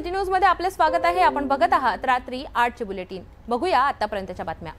City news मध्ये आपले स्वागत आहे। आपण बघत आहात रात्री 8 चे बुलेटिन। बघूया आतापर्यंतच्या बातम्या।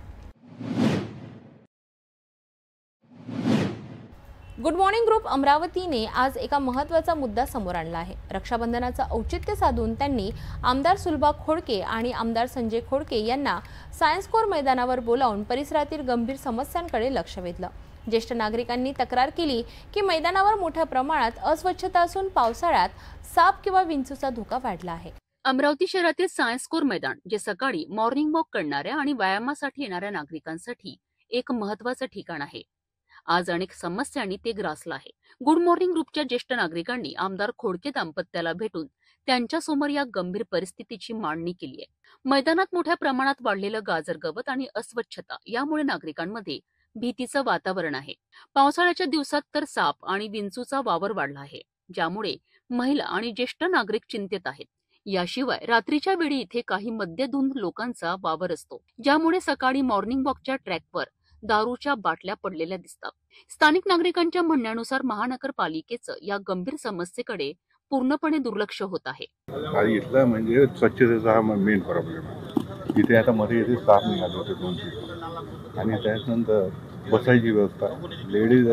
गुड मॉर्निंग ग्रुप अमरावतीने आज एका महत्त्वाचा मुद्दा समोर आणला आहे। रक्षाबंधनाचं औचित्य साधून त्यांनी आमदार सुलभा खोडके आणि आमदार संजय खोडके यांना सायन्स कोर मैदानावर बोलावून परिसरातील गंभीर समस्यांकडे लक्ष वेधलं। ज्येष्ठ नागरिकांनी तक्रार केली की मैदानावर मोठ्या प्रमाणात अस्वच्छता असून पावसाळ्यात साप किंवा विंचूचा धोका वाढला आहे। अमरावती शहरातील सायन्स कोर मैदान जे सकाळी मॉर्निंग वॉक करणाऱ्या आणि व्यायामासाठी येणाऱ्या नागरिकांसाठी एक महत्त्वाचं ठिकाण आहे। आज अनेक समस्यांनी ते ग्रासलं आहे। गुड मॉर्निंग ग्रुपच्या ज्येष्ठ नागरिकांनी आमदार खोडके दाम्पत्याला भेटून त्यांच्यासमोर या गंभीर परिस्थितीची मांडणी केली आहे। मैदानात मोठ्या प्रमाणात वाढलेलं गाजर गवत आणि अस्वच्छता यामुळे नागरिकांमध्ये भीतीचं वातावरण आहे। पावसाळ्याच्या दिवसात तर साप आणि विंचूचा वावर वाढला आहे, ज्यामुळे महिला आणि ज्येष्ठ नागरिक चिंतेत आहेत। याशिवाय रात्रीच्या वेळी इथे काही मद्यधुंद लोकांचा वावर असतो, ज्यामुळे सकाळी मॉर्निंग वॉकच्या ट्रॅकवर दारूच्या बाटल्या पडलेल्या दिसतात। स्थानिक नागरिकांच्या म्हणण्यानुसार महानगरपालिकेचं या गंभीर समस्येकडे पूर्णपणे दुर्लक्ष होत आहे। इथला म्हणजे स्वच्छतेचा हा मेन प्रॉब्लेम आहे। इथे आता मध्ये इथे साप निघाले होते 2-3 आणि त्यानंतर बसायची व्यवस्था, लेडीज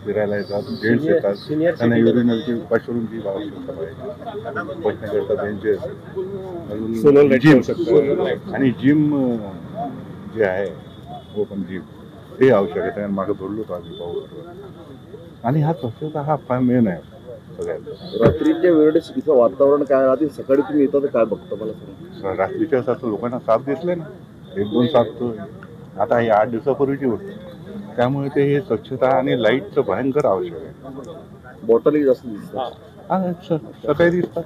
फिरायला येतात, जेंट्स येतात, त्यांना युरिनलची वॉशरूमची आवश्यकता पाहिजे, बसण्याकरता बेंचेस, आणि जिम जे आहे ओपन जिम ते आवश्यक आहे। त्यांना मागं धरलो होतो आम्ही पाऊस, आणि हा स्वच्छता हा फार मेन आहे सगळ्यात। रात्रीच्या वेळेस इथं वातावरण काय राहते? सकाळी तुम्ही येता तर काय बघता मला सांगा। रात्रीच्या असं लोकांना साप दिसले ना, 1-2 साप तो आता ही 8 दिवसापूर्वीची गोष्ट, त्यामुळे ते हे स्वच्छता आणि लाईटचं भयंकर आवश्यक आहे। बॉटलही जास्त दिसतात, सकाळी दिसतात।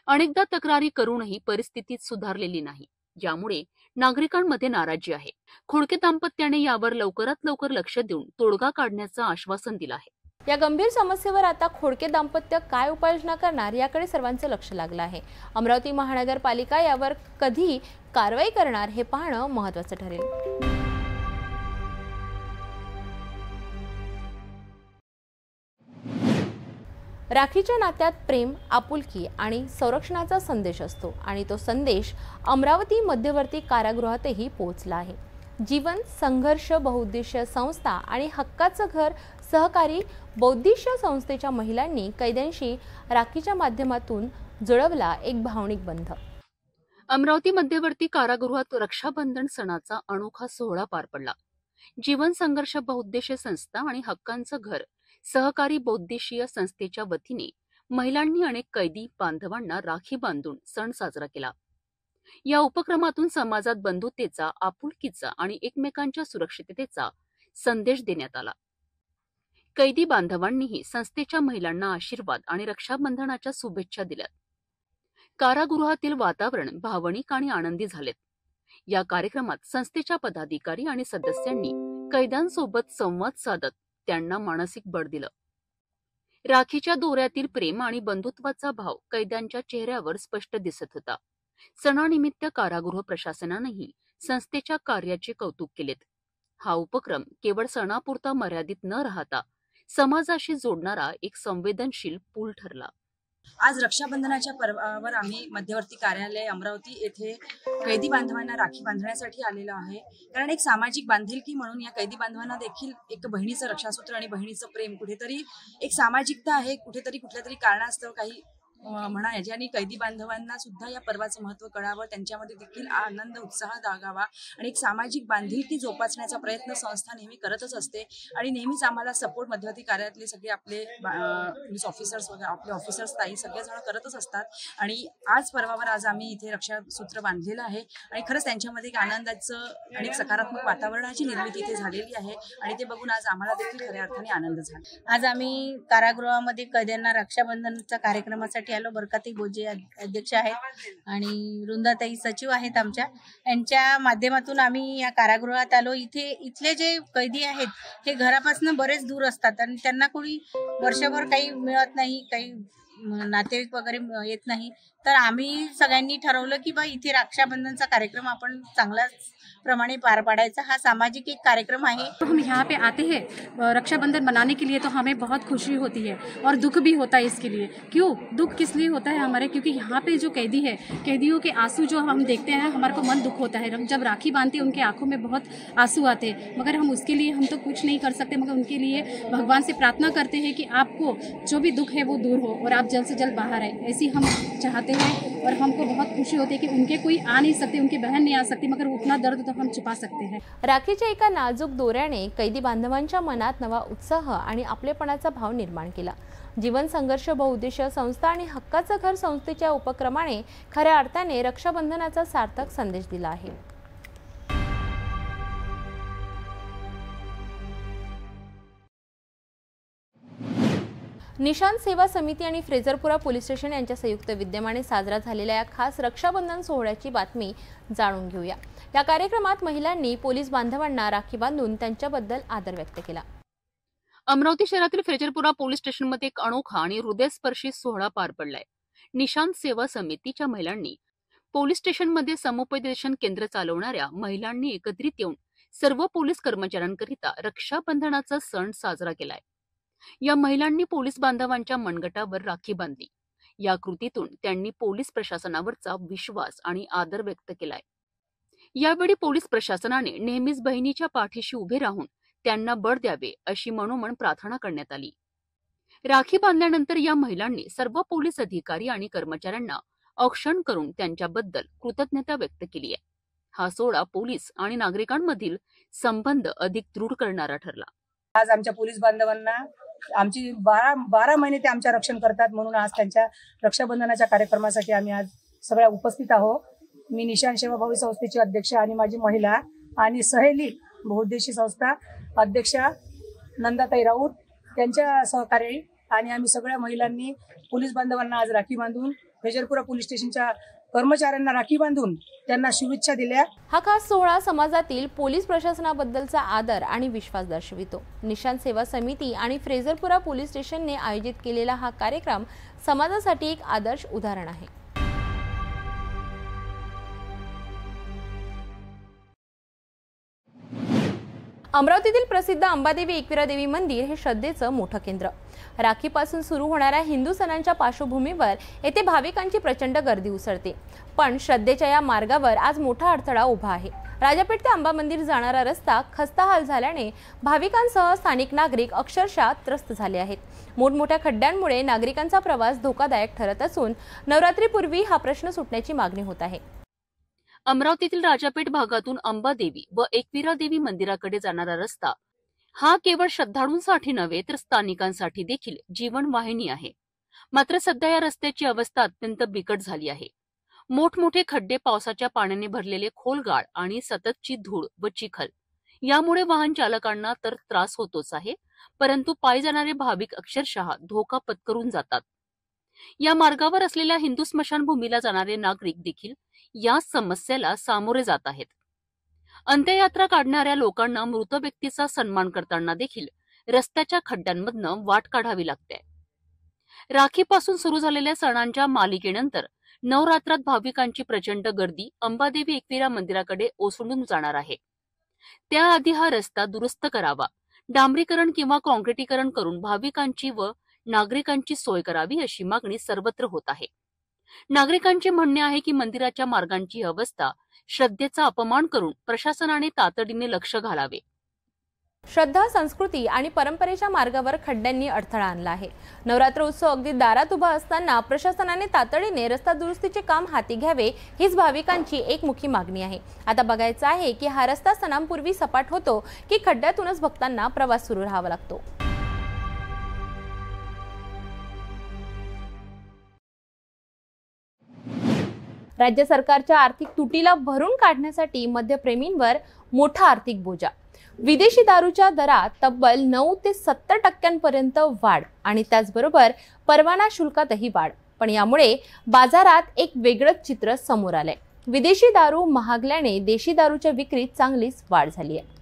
अनेकदा तक्रारी करूनही परिस्थितीत सुधारलेली नाही, ज्यामुळे नागरिकांमध्ये नाराजी आहे। खोडके दाम्पत्याने यावर लवकरात लवकर लक्ष देऊन तोडगा काढण्याचं आश्वासन दिलं आहे। या गंभीर समस्येवर आता खोडके दाम्पत्य काय उपाययोजना करणार याकडे सर्वांचं लक्ष लागलं आहे। अमरावती महानगरपालिका यावर कधी कारवाई करणार हे पाहणं महत्त्वाचं ठरेल। राखीच्या नात्यात प्रेम, आपुलकी आणि संरक्षणाचा संदेश असतो, आणि तो संदेश अमरावती मध्यवर्ती कारागृहातही पोहोचला आहे। जीवन संघर्ष बहुउद्देशीय संस्था आणि हक्काचं घर सहकारी बौद्धिशीय संस्थेच्या महिलांनी कैद्यांशी राखीच्या माध्यमातून जुळवला एक भावनिक बंध। अमरावती मध्यवर्ती कारागृहात रक्षाबंधन सणाचा अनोखा सोहळा पार पडला। जीवन संघर्ष बहुउद्देशीय संस्था आणि हक्कांचं घर सहकारी बौद्धिशीय संस्थेच्या वतीने महिलांनी अनेक कैदी बांधवांना राखी बांधून सण साजरा केला। या उपक्रमातून समाजात बंधुतेचा, आपुलकीचा आणि एकमेकांच्या सुरक्षिततेचा संदेश देण्यात आला। कैदी बांधवांनीही संस्थेच्या महिलांना आशीर्वाद आणि रक्षाबंधनाच्या शुभेच्छा दिल्यात। कारागृहातील वातावरण भावनिक आणि आनंदी झालेत। या कार्यक्रमात संस्थेच्या पदाधिकारी आणि सदस्यांनी कैद्यांसोबत संवाद साधत त्यांना मानसिक बळ दिलं। राखीच्या दोऱ्यातील प्रेम आणि बंधुत्वाचा भाव कैद्यांच्या चेहऱ्यावर स्पष्ट दिसत होता। सणानिमित्त कारागृह प्रशासनानेही संस्थेच्या कार्याचे कौतुक केलेत। हा उपक्रम केवळ सणापुरता मर्यादित न राहता समाजाशी जोडणारा एक संवेदनशील पूल ठरला। आज रक्षाबंधनाच्या पर्वावर आम्ही मध्यवर्ती कार्यालय अमरावती येथे कैदी बांधवांना राखी बांधण्यासाठी आलेलो आहे। कारण एक सामाजिक बांधिलकी म्हणून या कैदी बांधवांना देखील एक बहिणीचं रक्षासूत्र आणि बहिणीचं प्रेम, कुठेतरी एक सामाजिकता आहे, कुठेतरी कुठल्यातरी कारणास्तव काही म्हणा याची, आणि कैदी बांधवांना सुद्धा या पर्वाचं महत्त्व कळावं, त्यांच्यामध्ये देखील आनंद उत्साह जागावा आणि एक सामाजिक बांधिलकी जोपासण्याचा प्रयत्न संस्था नेहमी करतच असते। आणि नेहमीच आम्हाला सपोर्ट मध्यवर्ती कार्यालयातले सगळे आपले पोलीस ऑफिसर्स वगैरे, आपले ऑफिसर्स ताई सगळेजण करतच असतात। आणि आज पर्वावर आज आम्ही इथे रक्षासूत्र बांधलेलं आहे, आणि खरंच त्यांच्यामध्ये एक आनंदाचं आणि एक सकारात्मक वातावरणाची निर्मिती इथे झालेली आहे, आणि ते बघून आज आम्हाला देखील खऱ्या अर्थाने आनंद झाला। आज आम्ही कारागृहामध्ये कैद्यांना रक्षाबंधनाच्या कार्यक्रमासाठी आलो। बरकाताई बोजे अध्यक्ष आहेत आणि वृंदाताई सचिव आहेत आमच्या, यांच्या माध्यमातून आम्ही या कारागृहात आलो। इथले जे कैदी आहेत हे घरापासून बरेच दूर असतात आणि त्यांना कोणी वर्षभर काही मिळत नाही, काही नातेवाईक वगैरे येत नाही, तर आम्ही सगळ्यांनी ठरवलं की बा इथे रक्षाबंधनचा कार्यक्रम आपण चांगल्याच प्रमाणे पार पाडायचा। हा सामाजिक एक कार्यक्रम है। तो हम यहाँ पे आते हैं रक्षाबंधन मनाने के लिए, तो हमें बहुत खुशी होती है और दुख भी होता है इसके लिए। क्यों दुख किस लिए होता है हमारे, क्योंकि यहाँ पे जो कैदी है, कैदियों के आंसू जो हम देखते हैं हमारे को मन दुख होता है। जब राखी बांधते हैं उनके आंखों में बहुत आंसू आते हैं, मगर हम उसके लिए हम तो कुछ नहीं कर सकते, मगर उनके लिए भगवान से प्रार्थना करते हैं कि आपको जो भी दुख है वो दूर हो और आप जल्द से जल्द बाहर आए, ऐसी हम चाहते हैं। और हमको बहुत खुशी होती है कि उनके कोई आ नहीं सकते, उनकी बहन नहीं आ सकती, मगर उतना दर्द तो हम छुपा सकते हैं। राखीच्या एका नाजूक दोऱ्याने कैदी बांधवांच्या मनात नवा उत्साह आणि आपलेपणाचा भाव निर्माण केला। जीवन संघर्ष बहुउद्देशीय संस्था आणि हक्काचं घर संस्थेच्या उपक्रमाने खऱ्या अर्थाने रक्षाबंधनाचा सार्थक संदेश दिला आहे। निशांत सेवा समिती आणि फ्रेझरपुरा पोलीस स्टेशन यांच्या संयुक्त विद्यमाने साजरा झालेल्या या खास रक्षाबंधन सोहळ्याची बातमी जाणून घेऊया। या कार्यक्रमात महिलांनी पोलीस बांधवांना राखी बांधून त्यांच्याबद्दल आदर व्यक्त केला। अमरावती शहरातील फ्रेझरपुरा पोलीस स्टेशनमध्ये एक अनोखा आणि हृदयस्पर्शी सोहळा पार पडलाय। निशांत सेवा समितीच्या महिलांनी पोलीस स्टेशनमध्ये समुपदेशन केंद्र चालवणाऱ्या महिलांनी एकत्रित येऊन सर्व पोलीस कर्मचाऱ्यांकरिता रक्षाबंधनाचा सण साजरा केलाय। या महिलांनी पोलीस बांधवांच्या मनगटावर राखी बांधली। या कृतीतून त्यांनी पोलीस प्रशासनावरचा विश्वास आणि आदर व्यक्त केलाय। यावेळी पोलीस प्रशासनाने नेहमीच बहिणीच्या पाठीशी उभे राहून त्यांना बळ द्यावे अशी मनोमन प्रार्थना करण्यात आली। राखी बांधल्यानंतर या महिलांनी सर्व पोलीस अधिकारी आणि कर्मचाऱ्यांना औक्षण करून त्यांच्याबद्दल कृतज्ञता व्यक्त केली आहे। हा सोहळा पोलीस आणि नागरिकांमधील संबंध अधिक दृढ करणारा ठरला। आज आमच्या पोलीस बांधवांना आमची 12 महिने ते आमच्या रक्षण करतात, म्हणून आज त्यांच्या रक्षाबंधनाच्या कार्यक्रमासाठी आम्ही आज सगळ्या उपस्थित आहोत। मी निशांत सेवाभावी संस्थेची अध्यक्ष आणि माझी महिला आणि सहेली बहुउद्देशीय संस्था अध्यक्षा नंदाताई राऊत त्यांच्या सहकारी आणि आम्ही सगळ्या महिलांनी पोलीस बांधवांना आज राखी बांधून फ्रेझरपुरा पोलीस स्टेशनच्या कर्मचाऱ्यांना राखी बांधून त्यांना शुभेच्छा दिल्या। हा खास सोहळा समाजातील पोलीस प्रशासनाबद्दलचा आदर आणि विश्वास दर्शवितो। निशांत सेवा समिती आणि फ्रेझरपुरा पोलीस स्टेशनने आयोजित केलेला हा कार्यक्रम समाजासाठी एक आदर्श उदाहरण आहे। अमरावतीतील प्रसिद्ध अंबादेवी एकविरा देवी मंदिर हे श्रद्धेचं मोठं केंद्र। राखीपासून सुरू होणाऱ्या हिंदू सणांच्या पार्श्वभूमीवर येथे भाविकांची प्रचंड गर्दी उसळते, पण श्रद्धेच्या या मार्गावर आज मोठा अडथळा उभा आहे। राजापेठ ते अंबा मंदिर जाणारा रस्ता खस्ताहाल झाल्याने भाविकांसह स्थानिक नागरिक अक्षरशः त्रस्त झाले आहेत। मोठमोठ्या खड्ड्यांमुळे नागरिकांचा प्रवास धोकादायक ठरत असून नवरात्रीपूर्वी हा प्रश्न सुटण्याची मागणी होत आहे। अमरावतीतील राजापेठ भागातून अंबादेवी व एकविरा देवी मंदिराकडे जाणारा रस्ता हा केवळ श्रद्धाळूंसाठी नव्हे तर स्थानिकांसाठी देखील जीवनवाहिनी आहे। मात्र सध्या या रस्त्याची अवस्था अत्यंत बिकट झाली आहे। मोठमोठे खड्डे, पावसाच्या पाण्याने भरलेले खोल गाळ आणि सततची धूळ व चिखल यामुळे वाहन चालकांना तर त्रास होतोच आहे, परंतु पायी जाणारे भाविक अक्षरशः धोका पत्करून जातात। या मार्गावर असलेल्या हिंदू स्मशानभूमीला जाणारे नागरिक देखील या समस्येला सामोरे जात आहेत। अंत्ययात्रा काढणाऱ्या लोकांना मृत व्यक्तीचा सन्मान करताना देखील रस्त्याच्या खड्ड्यांमधनं वाट काढावी लागते। राखीपासून सुरू झालेल्या सणांच्या मालिकेनंतर नवरात्रात भाविकांची प्रचंड गर्दी अंबादेवी एकविरा मंदिराकडे ओसंडून जाणार आहे। त्याआधी हा रस्ता दुरुस्त करावा, डांबरीकरण किंवा काँक्रिटीकरण करून भाविकांची व नागरिकांची सोय करावी अशी मागणी सर्वत्र होत आहे। नागरिकांचे म्हणणे आहे की मंदिराच्या मार्गांची अवस्था श्रद्धेचा अपमान करून प्रशासनाने तातडीने लक्ष घालावे। श्रद्धा, संस्कृती आणि परंपरेच्या मार्गावर खड्ड्यांनी अडथळा आणला आहे। नवरात्र उत्सव अगदी दारात उभा असताना प्रशासनाने तातडीने रस्ता दुरुस्तीचे काम हाती घ्यावे हीच भाविकांची एकमुखी मागणी आहे। आता बघायचं आहे की हा रस्ता सणांपूर्वी सपाट होतो की खड्ड्यातूनच भक्तांना प्रवास सुरू राहावा लागतो। राज्य सरकारच्या आर्थिक तुटीला भरून काढण्यासाठी मद्यप्रेमींवर मोठा आर्थिक बोजा। विदेशी दारूच्या दरात तब्बल 9 ते 70% वाढ आणि त्याचबरोबर परवाना शुल्कातही वाढ। पण यामुळे बाजारात एक वेगळंच चित्र समोर आलंय। विदेशी दारू महागल्याने देशी दारूच्या विक्रीत चांगलीच वाढ झाली आहे।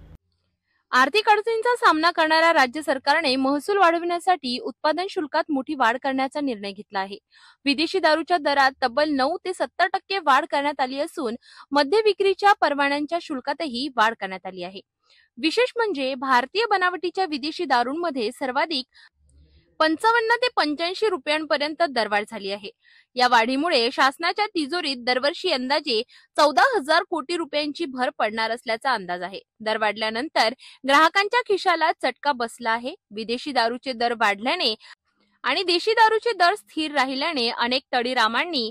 आर्थिक अडचणींचा सामना करणाऱ्या राज्य सरकारने महसूल वाढविण्यासाठी उत्पादन शुल्कात मोठी वाढ करण्याचा निर्णय घेतला आहे. विदेशी दारूच्या दरात तब्बल 9 ते 70% वाढ करण्यात आली असून मद्य विक्रीच्या परवान्यांच्या शुल्कातही वाढ करण्यात आली आहे. विशेष म्हणजे भारतीय बनावटीच्या विदेशी दारूंमध्ये सर्वाधिक 55 ते 85 रुपयांपर्यंत दरवाढ झाली आहे. या वाढीमुळे शासनाच्या तिजोरीत दरवर्षी अंदाजे 14,000 कोटी रुपयांची भर पडणार असल्याचा अंदाज आहे. दर वाढल्यानंतर ग्राहकांच्या खिशाला चटका बसला आहे. विदेशी दारूचे दर वाढल्याने आणि देशी दारूचे दर स्थिर राहिल्याने अनेक तळीरामांनी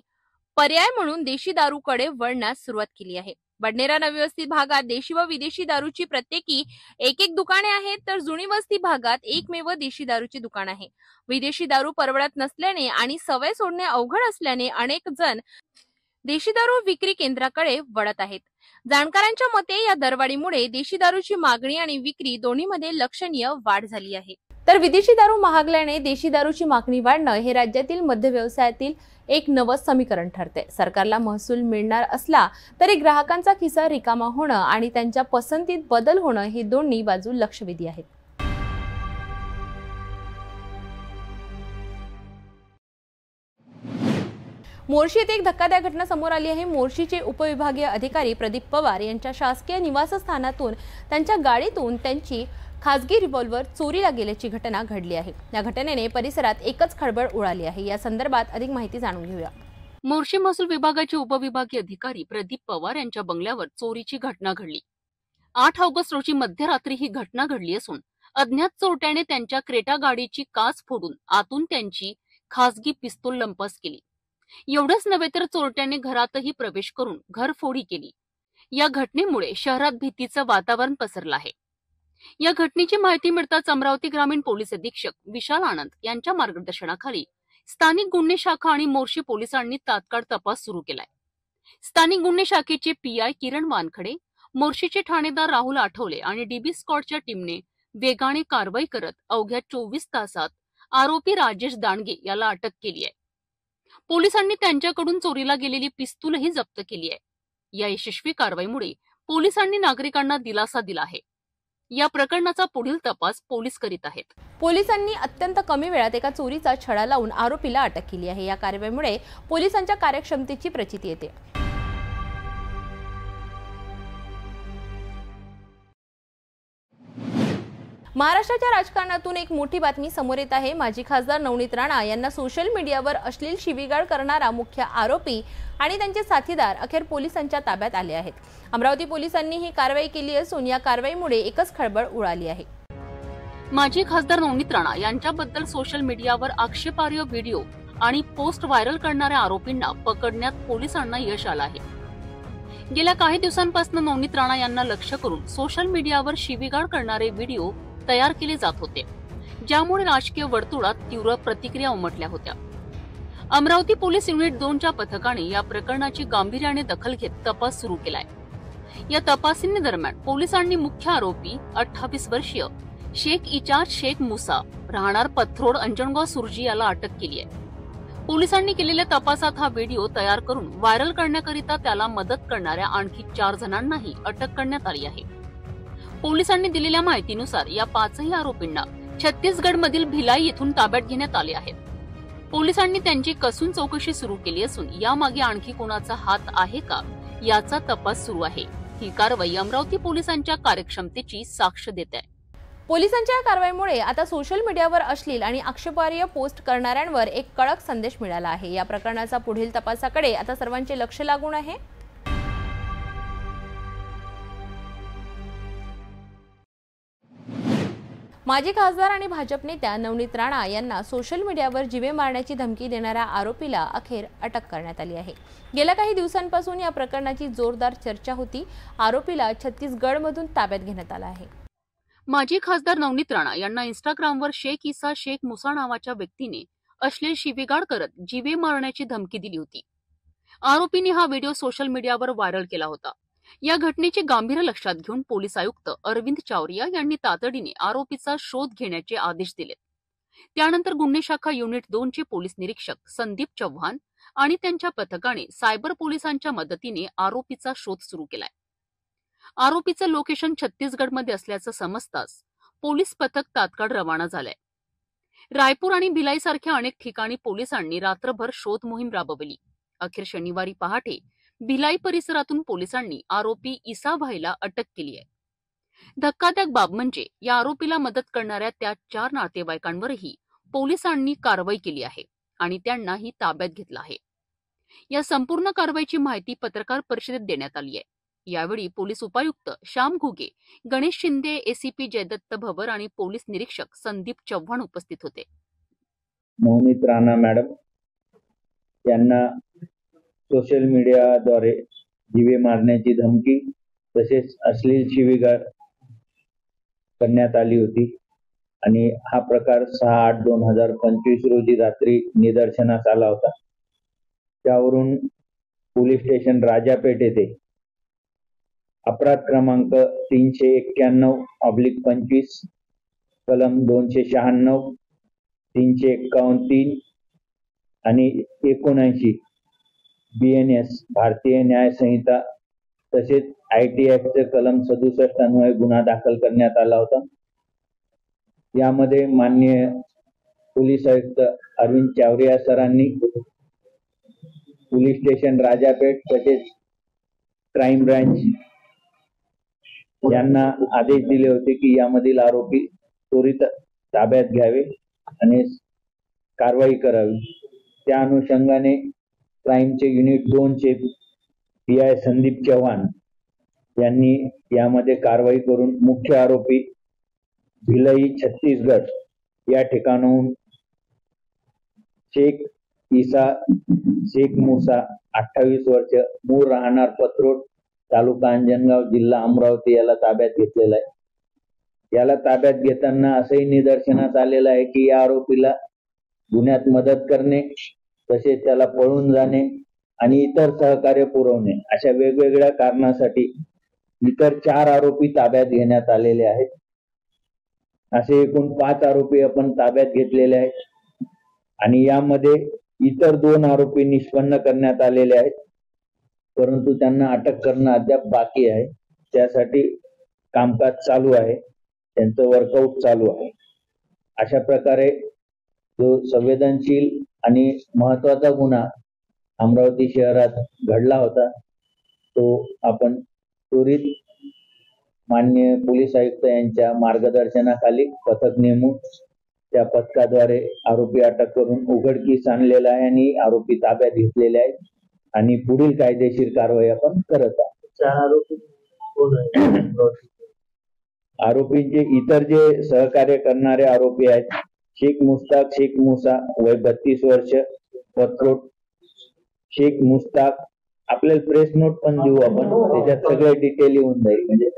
पर्याय म्हणून देशी दारूकडे वळण्यास सुरुवात केली आहे. बडनेरा नवी वस्ती भागात देशी व विदेशी दारूची प्रत्येकी एक दुकाने आहेत, तर जुनी वस्ती भागात एकमेव देशी दारूची दुकान आहे. विदेशी दारू परवडत नसल्याने आणि सवय सोडणे अवघड असल्याने अनेक जण देशी दारू विक्री केंद्राकडे वळत आहेत. जाणकारांच्या मते या दरवाढीमुळे देशी दारूची मागणी आणि विक्री दोन्हीमध्ये लक्षणीय वाढ झाली आहे. तर विदेशी दारू महागल्याने देशी दारूची मागणी वाढणं हे राज्यातील मद्य व्यवसायातील एक नवं समीकरण ठरते. सरकारला महसूल मिळणार असला तरी ग्राहकांचा खिसा रिकामा होणं आणि त्यांच्या पसंतीत बदल होणं ही दोन्ही बाजू लक्षवेधी आहेत. मोर्शी येथे एक धक्कादायक घटना समोर आली आहे. मोर्शीचे उपविभागीय अधिकारी प्रदीप पवार यांच्या शासकीय निवासस्थानातून त्यांच्या गाडीतून त्यांची खासगी रिव्हॉल्वर चोरीला गेल्याची घटना घडली आहे. या घटनेने परिसरात एकच खळबळ उडाली आहे. या संदर्भात अधिक माहिती जाणून घेऊया. मोर्शी महसूल विभागाचे उपविभागीय अधिकारी प्रदीप पवार यांच्या बंगल्यावर चोरीची घटना घडली. 8 ऑगस्ट रोजी मध्यरात्री ही घटना घडली असून अज्ञात चोरट्याने त्यांच्या क्रेटा गाडीची काच फोडून आतून त्यांची खासगी पिस्तूल लंपास केली. एवढंच नव्हे तर चोरट्याने घरातही प्रवेश करून घरफोडी केली. या घटनेमुळे शहरात भीतीचं वातावरण पसरलं आहे. या घटनेची माहिती मिळताच अमरावती ग्रामीण पोलीस अधीक्षक विशाल आनंद यांच्या मार्गदर्शनाखाली स्थानिक गुन्हे शाखा आणि मोर्शी पोलिसांनी तात्काळ तपास सुरू केलाय. स्थानिक गुन्हे शाखेचे पीआय किरण वानखडे, मोर्शीचे ठाणेदार राहुल आठवले आणि डीबी स्क्वॉडच्या टीमने वेगाने कारवाई करत अवघ्या 24 तासात आरोपी राजेश दांडगे याला अटक केली आहे. पोलिसांनी त्यांच्याकडून चोरीला गेलेली पिस्तूलही जप्त केली आहे. या यशस्वी कारवाईमुळे पोलिसांनी नागरिकांना दिलासा दिला आहे. या प्रकरणाचा पुढील तपास पोलीस करीत आहेत. पोलिसांनी अत्यंत कमी वेळात एका चोरीचा छडा लावून आरोपीला अटक केली आहे. या कारवाईमुळे पोलिसांच्या कार्यक्षमतेची प्रचिती येते. महाराष्ट्राच्या राजकारणातून एक मोठी बातमी समोर येत आहे. माजी खासदार नवनीत राणा यांना सोशल मीडियावर अश्लील शिवीगाळ करणारा मुख्य आरोपी आणि त्यांचे साथीदार अखेर पोलिसांच्या ताब्यात आले आहेत. अमरावती पोलिसांनी ही कारवाई केली असून या कारवाईमुळे एकच खळबळ उडाली आहे. माजी खासदार नवनीत राणा यांच्याबद्दल सोशल मीडियावर आक्षेपार्ह व्हिडिओ आणि पोस्ट व्हायरल करणाऱ्या आरोपींना पकडण्यात पोलिसांना यश आलं आहे. गेल्या काही दिवसांपासून नवनीत राणा यांना लक्ष्य करून सोशल मीडियावर शिवीगाळ करणारे व्हिडिओ तयार केले जात होते, ज्यामुळे राजकीय वर्तुळात तीव्र प्रतिक्रिया उमटल्या होत्या. अमरावती पोलीस युनिट 2च्या पथकाने या प्रकरणाची गांभीर्याने दखल घेत तपास सुरू केलाय. या तपासणीदरम्यान पोलिसांनी मुख्य आरोपी 28 वर्षीय शेख इजाज शेख मुसा राहणार पथरोड अंजनगाव सुरजी याला अटक केली आहे. पोलिसांनी केलेल्या तपासात हा व्हिडिओ तयार करून व्हायरल करण्याकरिता त्याला मदत करणाऱ्या आणखी 4 जणांनाही अटक करण्यात आली आहे. पोलिसांनी दिलेल्या माहितीनुसार या 5ही आरोपींना छत्तीसगडमधील भिलाई येथून ताब्यात घेण्यात आले आहेत. पोलिसांनी त्यांची कसून चौकशी सुरू केली असून यामागे आणखी कोणाचा हात आहे का याचा तपास सुरू आहे. ही कारवाई अमरावती पोलिसांच्या कार्यक्षमतेची साक्ष देते आहे. पोलिसांच्या कारवाईमुळे आता सोशल मीडियावर अश्लील आणि आक्षेपार्ह पोस्ट करणाऱ्यांवर एक कडक संदेश मिळाला आहे. या प्रकरणाचा पुढील तपासाकडे आता सर्वांचे लक्ष लागून आहे. माजी खासदार आणि भाजप नेत्या नवनीत राणा यांना सोशल मीडियावर जीवे मारण्याची धमकी देणाऱ्या आरोपीला अखेर अटक करण्यात आली आहे. गेल्या काही दिवसांपासून या प्रकरणाची जोरदार चर्चा होती. आरोपीला छत्तीसगडमधून ताब्यात घेण्यात आला आहे. माजी खासदार नवनीत राणा यांना इंस्टाग्रामवर शेख इसा शेख मुसा नावाच्या व्यक्तीने अश्लील शिवीगाळ करत जीवे मारण्याची धमकी दिली होती. आरोपीने हा व्हिडिओ सोशल मीडियावर व्हायरल केला होता. या घटनेचे गांभीर्य लक्षात घेऊन पोलीस आयुक्त अरविंद चावरिया यांनी तातडीने आरोपीचा शोध घेण्याचे आदेश दिले. त्यानंतर गुन्हे शाखा युनिट 2चे पोलीस निरीक्षक संदीप चव्हाण आणि त्यांच्या पथकाने सायबर पोलिसांच्या मदतीने आरोपीचा शोध सुरू केलाय. आरोपीचं लोकेशन छत्तीसगडमध्ये असल्याचं समजताच पोलीस पथक तात्काळ रवाना झालंय. रायपूर आणि भिलाई सारख्या अनेक ठिकाणी पोलिसांनी रात्रभर शोध मोहीम राबवली. अखेर शनिवारी पहाटे भिलाई परिसरातून पोलिसांनी आरोपी इसा भाईला अटक केली आहे. धक्कादायक बाब म्हणजे या आरोपीला मदत करणाऱ्या त्या 4 नातेवाईकांवरही पोलिसांनी कारवाई केली आहे आणि त्यांनाही ताब्यात घेतलं आहे. या संपूर्ण कारवाईची माहिती पत्रकार परिषदेत देण्यात आली आहे. यावेळी पोलीस उपायुक्त श्याम घुगे, गणेश शिंदे, एसीपी जयदत्त भवर आणि पोलीस निरीक्षक संदीप चव्हाण उपस्थित होते. मोहित राणा मॅडम यांना सोशल मीडियाद्वारे जीवे मारण्याची धमकी तसेच अश्लील शिवीगाळ करण्यात आली होती आणि हा प्रकार 6/8/2025 रोजी रात्री निदर्शनास आला होता. त्यावरून पोलीस स्टेशन राजापेठ येथे अपराध क्रमांक 391/25 कलम 296, 351(3) आणि 79 BNS भारतीय न्याय संहिता तसेच IT ऍक्टचे कलम 67 अन्वये गुन्हा दाखल करण्यात आला होता. यामध्ये माननीय पोलीस आयुक्त अरविंद चावरिया सरांनी पोलीस स्टेशन राजापेठ तसेच क्राईम ब्रांच यांना आदेश दिले होते की यामधील आरोपी त्वरित ताब्यात घ्यावे आणि कारवाई करावी. त्या अनुषंगाने क्राईमचे युनिट 2 चे PI संदीप चव्हाण यांनी यामध्ये कारवाई करून मुख्य आरोपी भिलाई छत्तीसगड या ठिकाणाहून शेख इसा शेख मुसा 28 वर्ष मूळ राहणार पत्रोड तालुका अंजनगाव जिल्हा अमरावती याला ताब्यात घेतलेला आहे. याला ताब्यात घेताना असंही निदर्शनास आलेलं आहे की या आरोपीला गुन्ह्यात मदत करणे तसेच त्याला पळून जाणे आणि इतर सहकार्य पुरवणे अशा वेगवेगळ्या कारणासाठी इतर 4 आरोपी ताब्यात घेण्यात आलेले आहेत. असे एकूण 5 आरोपी आपण ताब्यात घेतलेले आहेत आणि यामध्ये इतर 2 आरोपी निष्पन्न करण्यात आलेले आहेत, परंतु त्यांना अटक करणं अद्याप बाकी आहे. त्यासाठी कामकाज चालू आहे, त्यांचं वर्कआउट चालू आहे. अशा प्रकारे जो संवेदनशील आणि महत्वाचा गुन्हा अमरावती शहरात घडला होता तो आपण त्वरित माननीय पोलीस आयुक्त यांच्या मार्गदर्शनाखाली पथक नेमून त्या पथकाद्वारे आरोपी अटक करून उघडकीस आणलेला आहे आणि आरोपी ताब्यात घेतलेले आहेत आणि पुढील कायदेशीर कारवाई आपण करत आहोत. 4 आरोपी कोण आहेत? आरोपींचे इतर जे सहकार्य करणारे आरोपी आहेत शेख मुस्ताक शेख मुसा वय 32 वर्ष पत्रोड. शेख मुस्ताक आपल्याला प्रेस नोट पण देऊ आपण, त्याच्यात सगळे डिटेल येऊन जाईल. म्हणजे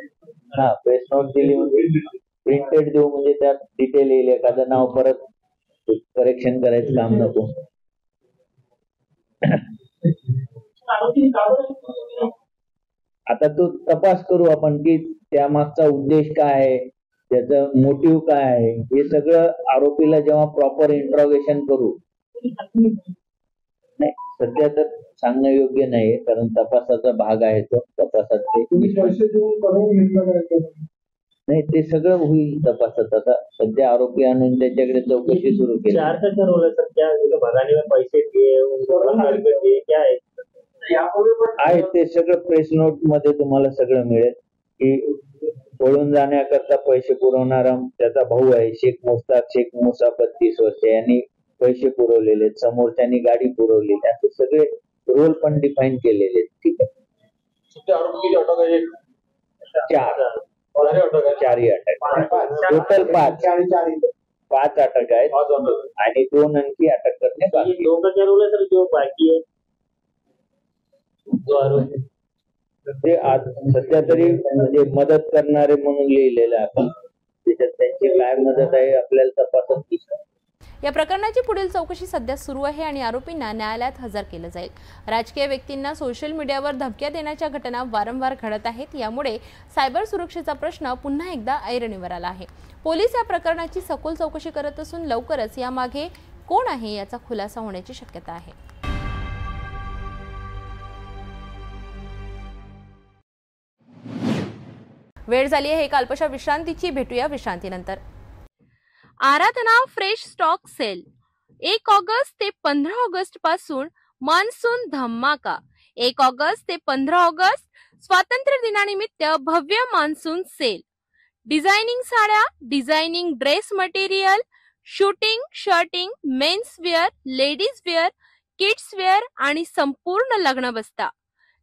प्रेस नोट दिली म्हणजे प्रिंटेड देऊ म्हणजे त्यात डिटेल येईल, एखादं नाव परत करेक्शन करायचं काम नको. आता तो तपास करू आपण की त्या मागचा उद्देश काय आहे, त्याचं मोटिव्ह काय आहे, हे सगळं आरोपीला जेव्हा प्रॉपर इंट्रॉगेशन करू. नाही सध्या तर सांगणं योग्य नाही कारण तपासाचा भाग आहे तो. तपासात नाही ते सगळं होईल तपासात. आता सध्या आरोपी आणून त्याच्याकडे चौकशी सुरू केली. आहे ते सगळं प्रेस नोट मध्ये तुम्हाला सगळं मिळेल की पळून जाण्याकरता पैसे पुरवणारा त्याचा भाऊ आहे शेख मुस्ताक शेख मुसा 32 वर्ष यांनी पैसे पुरवलेले, समोरच्यांनी गाडी पुरवलेली, असे सगळे रोल पण डिफाईन केलेले. ठीक आहे. 4 अटक टोटल 5 अटक आहेत आणि 2 आणखी अटक करणे बाकी आहे. ते आज सध्या तरी म्हणजे मदत करणारे म्हणून लिहिलेलं आहे आपण, त्याच्यात त्यांची काय मदत आहे आपल्याला तपासत दिसत. या प्रकरणाची पुढील चौकशी सध्या सुरू आहे आणि आरोपींना न्यायालयात हजर केलं जाईल. राजकीय व्यक्तींना सोशल मीडियावर धमक्या देण्याच्या घटना वारंवार घडत आहेत. यामुळे सायबर सुरक्षेचा प्रश्न पुन्हा एकदा ऐरणीवर आला आहे. पोलीस या प्रकरणाची सखोल चौकशी करत असून लवकरच यामागे कोण आहे याचा खुलासा होण्याची शक्यता आहे. वेळ झाली आहे एका अल्पशा विश्रांतीची. भेटूया विश्रांतीनंतर. आराधना फ्रेश स्टॉक सेल 1 ऑगस्ट ते 15 ऑगस्ट पासून मान्सून धमाका. 1 ऑगस्ट ते 15 ऑगस्ट स्वातंत्र्य दिनानिमित्त भव्य मान्सून सेल. डिझायनिंग साड्या, designing dress material, suiting, shirting, men's wear, ladies wear, kids wear आणि संपूर्ण लग्न बस्ता.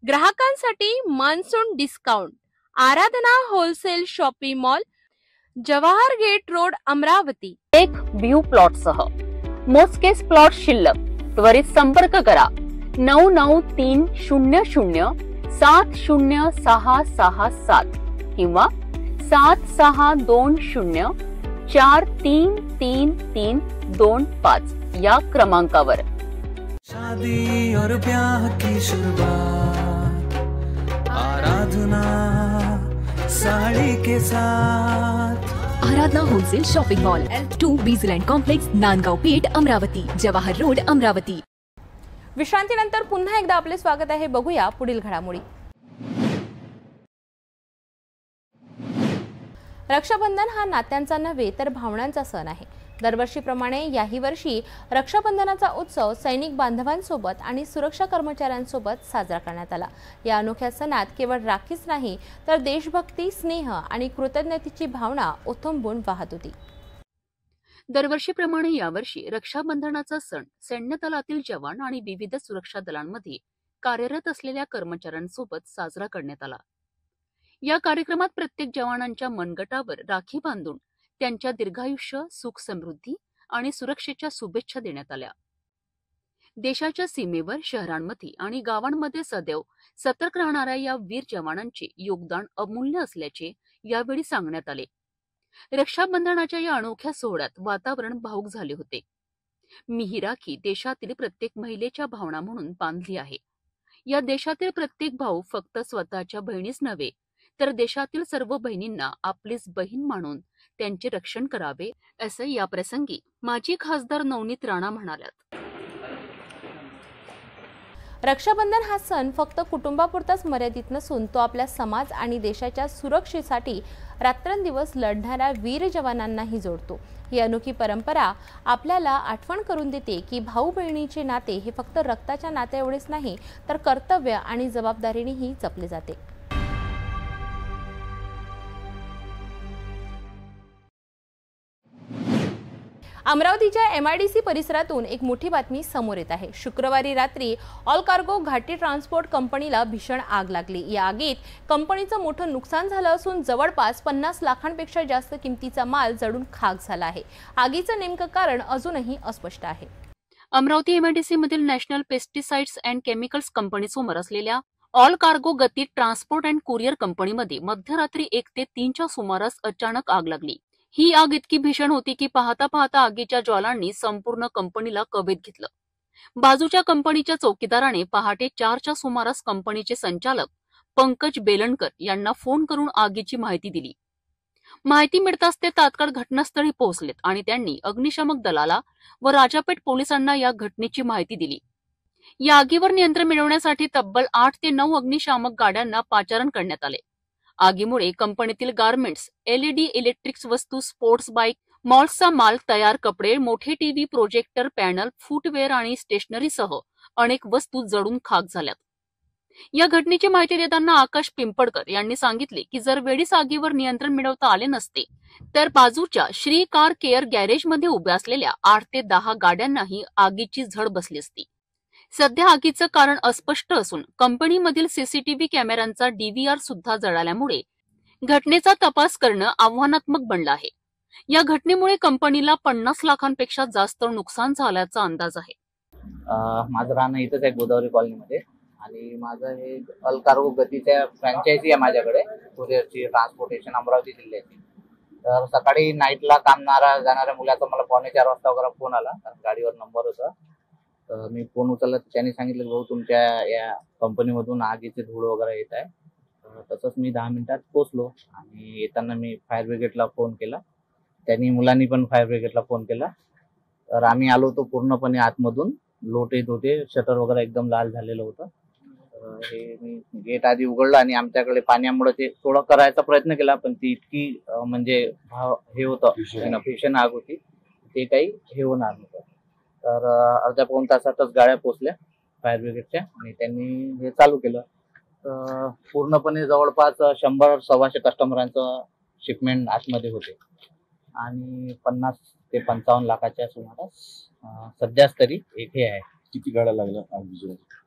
ग्राहकांसाठी monsoon discount. Aradhana wholesale shopping mall, Jawahar gate road, Amravati. एक व्ह्यू प्लॉट सह मोजकेच प्लॉट शिल्लक. त्वरित संपर्क करा 9930070667 किंवा 7620433325 या क्रमांकावर. शादी और ब्याह की शुरुआत आराधना साड़ी के साथ. Aradhana wholesale shopping mall, L2 Bizland complex, Nandgaon Peth, Amravati, Jawahar road, Amravati. विश्रांतीनंतर पुन्हा एकदा आपले स्वागत आहे. बघूया पुढील घडामोडी. रक्षाबंधन हा नात्यांचा नव्हे तर भावनांचा सण आहे. दरवर्षीप्रमाणे याही वर्षी रक्षाबंधनाचा उत्सव सैनिक बांधवांसोबत आणि सुरक्षा कर्मचाऱ्यांसोबत साजरा करण्यात आला. या अनोख्या सणात केवळ राखीच नाही तर देशभक्ती, स्नेह आणि कृतज्ञतेची भावना ओथंबून वाहत होती. दरवर्षीप्रमाणे यावर्षी रक्षाबंधनाचा सण सैन्य दलातील जवान आणि विविध सुरक्षा दलांमध्ये कार्यरत असलेल्या कर्मचाऱ्यांसोबत साजरा करण्यात आला. या कार्यक्रमात प्रत्येक जवानांच्या मनगटावर राखी बांधून त्यांच्या दीर्घायुष्य, सुख समृद्धी आणि सुरक्षेच्या शुभेच्छा देण्यात आल्या. देशाच्या सीमेवर, शहरांमध्ये आणि गावांमध्ये सदैव सतर्क राहणाऱ्या या वीर जवानांचे योगदान अमूल्य असल्याचे यावेळी सांगण्यात आले. रक्षाबंधनाच्या या अनोख्या सोहळ्यात वातावरण भावूक झाले होते. मी ही राखी देशातील प्रत्येक महिलेच्या भावना म्हणून बांधली आहे. या देशातील प्रत्येक भाऊ फक्त स्वतःच्या बहिणीच नव्हे तर देशातील सर्व बहिणींना आपलीच बहीण मानून त्यांचे रक्षण करावे, असं या प्रसंगी माजी खासदार नवनीत राणा म्हणाल्यात. रक्षाबंधन हा सण फक्त कुटुंबापुरताच मर्यादित नसून तो आपल्या समाज आणि देशाच्या सुरक्षेसाठी रात्रंदिवस लढणाऱ्या वीर जवानांनाही जोडतो. ही अनोखी परंपरा आपल्याला आठवण करून देते की भाऊ बहिणीचे नाते हे फक्त रक्ताच्या नात्या एवढेच नाही तर कर्तव्य आणि जबाबदारीनेही जपले जाते. अमरावतीच्या MIDC परिसरातून एक मोठी बातमी समोर येत आहे. शुक्रवारी रात्री ऑल कार्गो घाटी ट्रान्सपोर्ट कंपनीला भीषण आग लागली. या आगीत कंपनीचं मोठं नुकसान झालं असून जवळपास 50 लाखांपेक्षा जास्त किमतीचा माल जळून खाक झाला आहे. आगीचं नेमकं कारण अजूनही अस्पष्ट आहे. अमरावती MIDC मधील नॅशनल पेस्टिसाइड्स अँड केमिकल्स कंपनीसमोर असलेल्या ऑल कार्गो गती ट्रान्सपोर्ट अँड कुरिअर कंपनीमध्ये मध्यरात्री 1 ते 3च्या सुमारास अचानक आग लागली. ही आग इतकी भीषण होती की पाहता पाहता आगीच्या ज्वालांनी संपूर्ण कंपनीला कवेत घेतलं. बाजूच्या कंपनीच्या चौकीदाराने पहाटे 4च्या सुमारास कंपनीचे संचालक पंकज बेलणकर यांना फोन करून आगीची माहिती दिली. माहिती मिळताच ते तात्काळ घटनास्थळी पोहोचलेत आणि त्यांनी अग्निशामक दलाला व राजापेठ पोलिसांना या घटनेची माहिती दिली. या आगीवर नियंत्रण मिळवण्यासाठी तब्बल 8 ते 9 अग्निशामक गाड्यांना पाचारण करण्यात आले. आगीमुळे कंपनीतील गारमेंट्स, LED इलेक्ट्रिक्स वस्तू, स्पोर्ट्स बाईक, मॉल्सचा माल, तयार कपडे, मोठे टीव्ही, प्रोजेक्टर, पॅनल, फुटवेअर आणि स्टेशनरीसह अनेक वस्तू जळून खाक झाल्यात. या घटनेची माहिती देताना आकाश पिंपळकर यांनी सांगितले की जर वेळीच आगीवर नियंत्रण मिळवता आले नसते तर बाजूच्या श्री कार केअर गॅरेजमध्ये उभ्या असलेल्या 8 ते 10 गाड्यांनाही आगीची झळ बसली असती. सध्या आगीचं कारण अस्पष्ट असून कंपनीमधील CCTV कॅमेऱ्यांचा DVR सुद्धा जळाल्यामुळे घटनेचा तपास करणं आव्हानात्मक बनलं आहे. या घटनेमुळे कंपनीला 50 लाखांपेक्षा जास्त नुकसान झाल्याचा अंदाज आहे. माझं राहणं इथंच आहे गोदावरी कॉलनीमध्ये आणि माझं हे ऑल कार्गो गतीच्या फ्रँचायझी आहे माझ्याकडे कुरिअरची, ट्रान्सपोर्टेशन अमरावती जिल्ह्याची. तर सकाळी नाईटला जाणाऱ्या मुलाचा मला 3:45 वाजता वगैरे फोन आला, गाडीवर नंबर होता. तर मी फोन उचलला, त्यांनी सांगितलं भाऊ तुमच्या या कंपनीमधून आगीचे धूळ वगैरे येत आहे. तसंच मी 10 मिनिटात पोहोचलो आणि येताना मी फायर ब्रिगेडला फोन केला. त्यांनी मुलांनी पण फायर ब्रिगेडला फोन केला. तर आम्ही आलो होतो पूर्णपणे आतमधून लोट येत होते, शटर वगैरे एकदम लाल झालेलं होतं. तर हे मी गेट आधी उघडलं आणि आमच्याकडे पाण्यामुळे ते थोडं करायचा प्रयत्न केला, पण ती इतकी म्हणजे हे होतं भीषण आग होती, ते काही हे होणार नव्हतं. तर अर्ध्या पाऊण तासातच गाड्या पोचल्या फायर ब्रिगेडच्या आणि त्यांनी हे चालू केलं. तर पूर्णपणे जवळपास 100-125 कस्टमरांचं शिपमेंट आतमध्ये होते आणि 50 ते 55 लाखाच्या सुमारास सध्याच तरी एक हे आहे. किती गाड्या लागल्या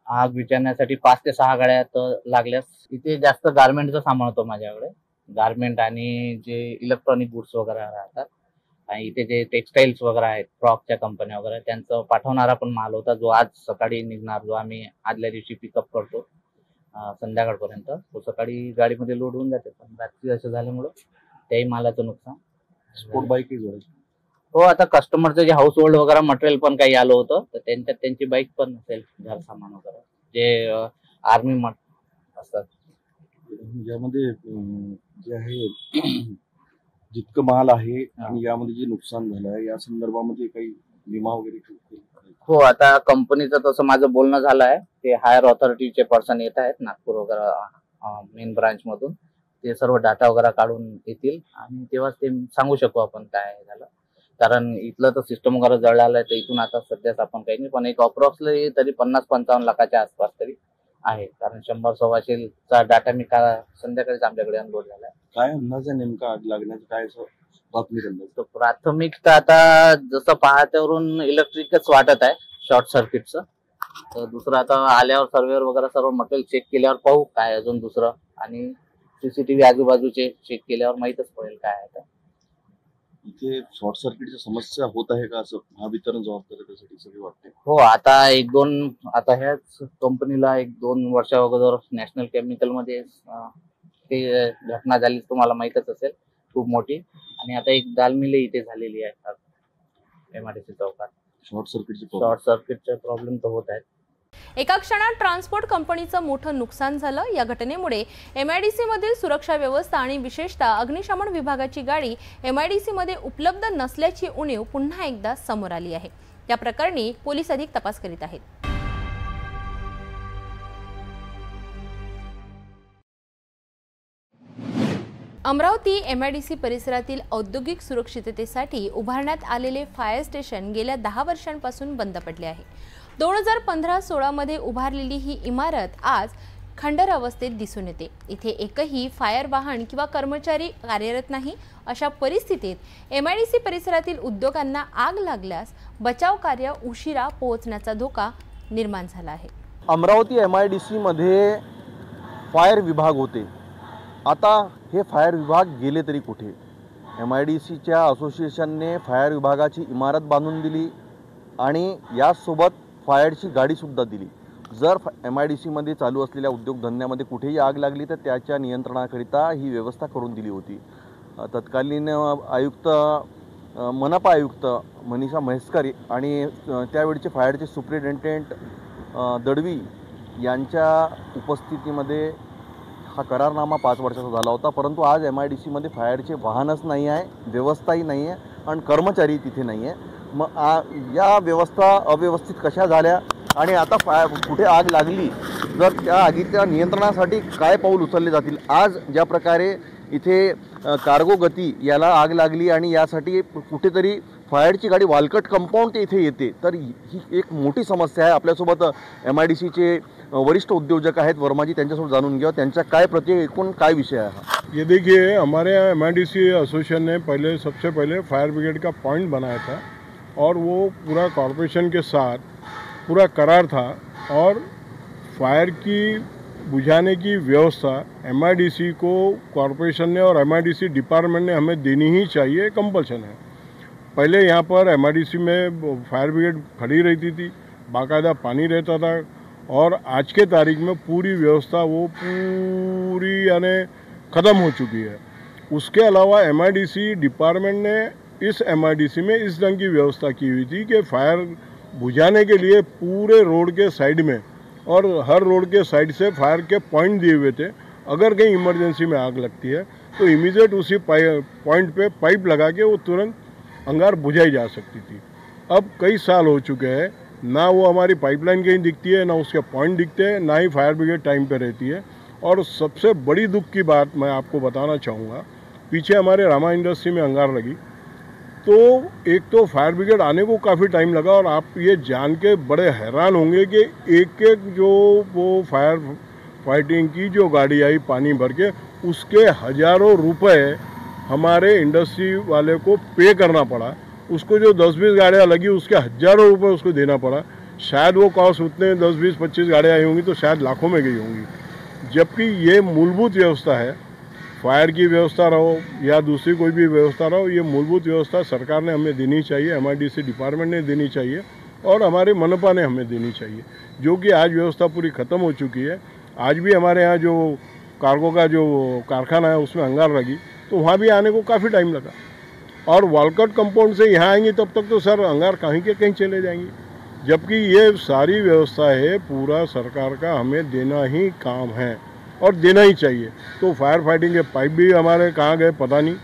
आग विझवण्यासाठी 5 ते 6 गाड्या तर लागल्यास. इथे जास्त गारमेंटचं सामान होतं माझ्याकडे, गारमेंट आणि जे इलेक्ट्रॉनिक गुड्स वगैरे राहतात आणि इथे जे टेक्सटाईल्स वगैरे आहेत, फ्रॉकच्या कंपन्या वगैरे, त्यांचं पाठवणारा पण माल होता जो आज सकाळी निघणार, जो आम्ही आदल्या दिवशी पिकअप करतो संध्याकाळपर्यंत. तो सकाळी गाडीमध्ये लोड होऊन जाते, पण रात्री असं झाल्यामुळं त्याही मालाचं नुकसान. स्पोर्ट बाईकही जोडायची. हो, आता कस्टमरचं जे हाऊस होल्ड वगैरे मटेरियल पण काही आलं होतं, तर त्यांच्यात त्यांची बाईक पण असेल, घर सामान वगैरे जे आर्मी असतात. यामध्ये जे आहे जितकं माल आहे आणि यामध्ये जे नुकसान झालं आहे या संदर्भामध्ये काही विमा वगैरे? हो, आता कंपनीचं तसं माझं बोलणं झालं आहे. ते हायर ऑथॉरिटीचे पर्सन येत आहेत नागपूर वगैरे मेन ब्रांच मधून. ते सर्व डाटा वगैरे काढून येतील आणि तेव्हाच ते सांगू शकू आपण काय झालं. कारण इथलं तर सिस्टम वगैरे जळालं आहे, तर इथून आता सध्याच आपण काही नाही, पण एक अप्रॉक्सिमेटली तरी 50-55 लाखाच्या आसपास तरी आहे. कारण 100-125चा डाटा मी संध्याकाळीच आमच्याकडे अनलोड झाला. काय अंदाज आहे नेमका आग लागण्याचं, काय असं प्राथमिक अंदाज? तर प्राथमिक तर आता जसं पाहत्यावरून इलेक्ट्रिकच वाटत आहे, शॉर्ट सर्किटचं. तर दुसरं आता आल्यावर सर्वेवर वगैरे सर्व मटेरियल चेक केल्यावर पाहू काय अजून दुसरं, आणि सीसीटीव्ही आजूबाजूचे चेक केल्यावर माहीतच पडेल काय आहे. आता इथे शॉर्ट सर्किटची समस्या होत आहे का असं महावितरण जबाबदार त्यासाठी सगळे वाटते? हो, आता 1-2 आता ह्याच कंपनीला 1-2 वर्षा अगोदर नॅशनल केमिकल मध्ये ते घटना झाली, तुम्हाला माहीतच असेल, खूप मोठी. आणि आता एक दाल मिल इथे झालेली आहे MIDC चौकात. शॉर्ट सर्किटचे प्रॉब्लेम तर होत आहेत. एका क्षणात ट्रान्सपोर्ट कंपनीचं मोठं नुकसान झालं. या घटनेमुळे MIDC मधील सुरक्षा व्यवस्था आणि विशेषतः अग्निशमन विभागाची गाडी MIDC मध्ये उपलब्ध नसल्याची उणीव पुन्हा एकदा समोर आली आहे. या प्रकरणी पोलीस अधिक तपास करीत आहेत. अमरावती MIDC परिसरातील औद्योगिक सुरक्षिततेसाठी उभारण्यात आलेले फायर स्टेशन गेल्या 10 वर्षांपासून बंद पडले आहे. 2015-16 मध्ये उभारलेली ही इमारत आज खंडर अवस्थेत दिसून येते. इथे एकही फायर वाहन किंवा कर्मचारी कार्यरत नाही. अशा परिस्थितीत MIDC परिसरातील उद्योगांना आग लागल्यास बचाव कार्य उशिरा पोहोचण्याचा धोका निर्माण झाला आहे. अमरावती MIDC मध्ये फायर विभाग होते. आता हे फायर विभाग गेले तरी कुठे? MIDCच्या असोसिएशनने फायर विभागाची इमारत बांधून दिली आणि यासोबत फायरची गाडीसुद्धा दिली. जर MIDC मध्ये चालू असलेल्या उद्योगधंद्यामध्ये कुठेही आग लागली तर त्याच्या नियंत्रणाकरिता ही व्यवस्था करून दिली होती. तत्कालीन आयुक्त मनपा आयुक्त मनीषा म्हैसकर आणि त्यावेळचे फायरचे सुप्रिटेंडेंट दडवी यांच्या उपस्थितीमध्ये हा करारनामा 5 वर्षाचा झाला होता. परंतु आज MIDC मध्ये फायरचे वाहनच नाही आहे, व्यवस्थाही नाही आहे आणि कर्मचारी तिथे नाही आहे. मग या व्यवस्था अव्यवस्थित कशा झाल्या आणि आता कुठे आग लागली, जर त्या आगीच्या नियंत्रणासाठी काय पाऊल उचलले जातील? आज ज्या प्रकारे इथे कार्गो गती याला आग लागली आणि यासाठी कुठेतरी फायरची गाडी वालकट कंपाऊंड ते इथे येते, तर ही एक मोठी समस्या आहे. आपल्यासोबत MIDCचे वरिष्ठ उद्योजक आहेत वर्माजी, त्यांच्यासोबत जाणून घ्या त्यांच्या काय एकूण काय विषय है। ये देखिए, हमारे यहाँ MIDC एसोसिएशन ने सबसे पहले फायर ब्रिगेड का पॉइंट बनाया था और वो पूरा कॉरपोरेशन के साथ पूरा करार था और फायर की बुझाने की व्यवस्था MIDC को कॉरपोरेशन ने और MIDC डिपार्टमेंट ने हमें देनी ही चाहिए, कंपल्सन है। पहले यहाँ पर MIDC में फायर ब्रिगेड खड़ी रहती थी, बाकायदा पानी रहता था और आज के तारीख में पूरी व्यवस्था वो पूरी यानी ख़त्म हो चुकी है। उसके अलावा MIDC डिपार्टमेंट ने इस MIDC में इस ढंग की व्यवस्था की हुई थी कि फायर बुझाने के लिए पूरे रोड के साइड में और हर रोड के साइड से फायर के पॉइंट दिए हुए थे। अगर कहीं इमरजेंसी में आग लगती है तो इमीडिएट उसी पॉइंट पे पाइप लगा के वो तुरंत अंगार बुझाई जा सकती थी। अब कई साल हो चुके हैं ना वो हमारी पाइपलाइन कहीं दिखती है, ना उसके पॉइंट दिखते हैं, ना ही फायर ब्रिगेड टाइम पे रहती है। और सबसे बड़ी दुख की बात मैं आपको बताना चाहूँगा, पीछे हमारे रामा इंडस्ट्री में अंगार लगी, तो एक तो फायर ब्रिगेड आने को काफ़ी टाइम लगा, और आप ये जान के बड़े हैरान होंगे कि एक एक जो वो फायर फाइटिंग की जो गाड़ी आई पानी भर के, उसके हज़ारों रुपए हमारे इंडस्ट्री वाले को पे करना पड़ा। उसको जो 10-20 गाड़ियाँ लगी उसके हज़ारों रुपए उसको देना पड़ा। शायद वो कॉस्ट उतने 10-20-25 गाड़ियाँ आई होंगी तो शायद लाखों में गई होंगी। जबकि ये मूलभूत व्यवस्था है, फायर की व्यवस्था रहो या दूसरी कोई भी व्यवस्था रहो, ये मूलभूत व्यवस्था सरकार ने हमें देनी चाहिए, MIDC डिपार्टमेंट ने देनी चाहिए और हमारे मनपा ने हमें देनी चाहिए, जो कि आज व्यवस्था पूरी ख़त्म हो चुकी है। आज भी हमारे यहाँ जो कार्गो का जो कारखाना है उसमें अंगार लगी, तो वहाँ भी आने को काफ़ी टाइम लगा। और वालकट कंपाउंड से यहाँ आएंगी तब तक तो सर अंगार कहीं के कहीं चले जाएंगी। जबकि ये सारी व्यवस्था है पूरा सरकार का, हमें देना ही काम है और देना ही चाहिए। तो फायर फाइटिंग के पाइप भी हमारे कहाँ गए पता नहीं,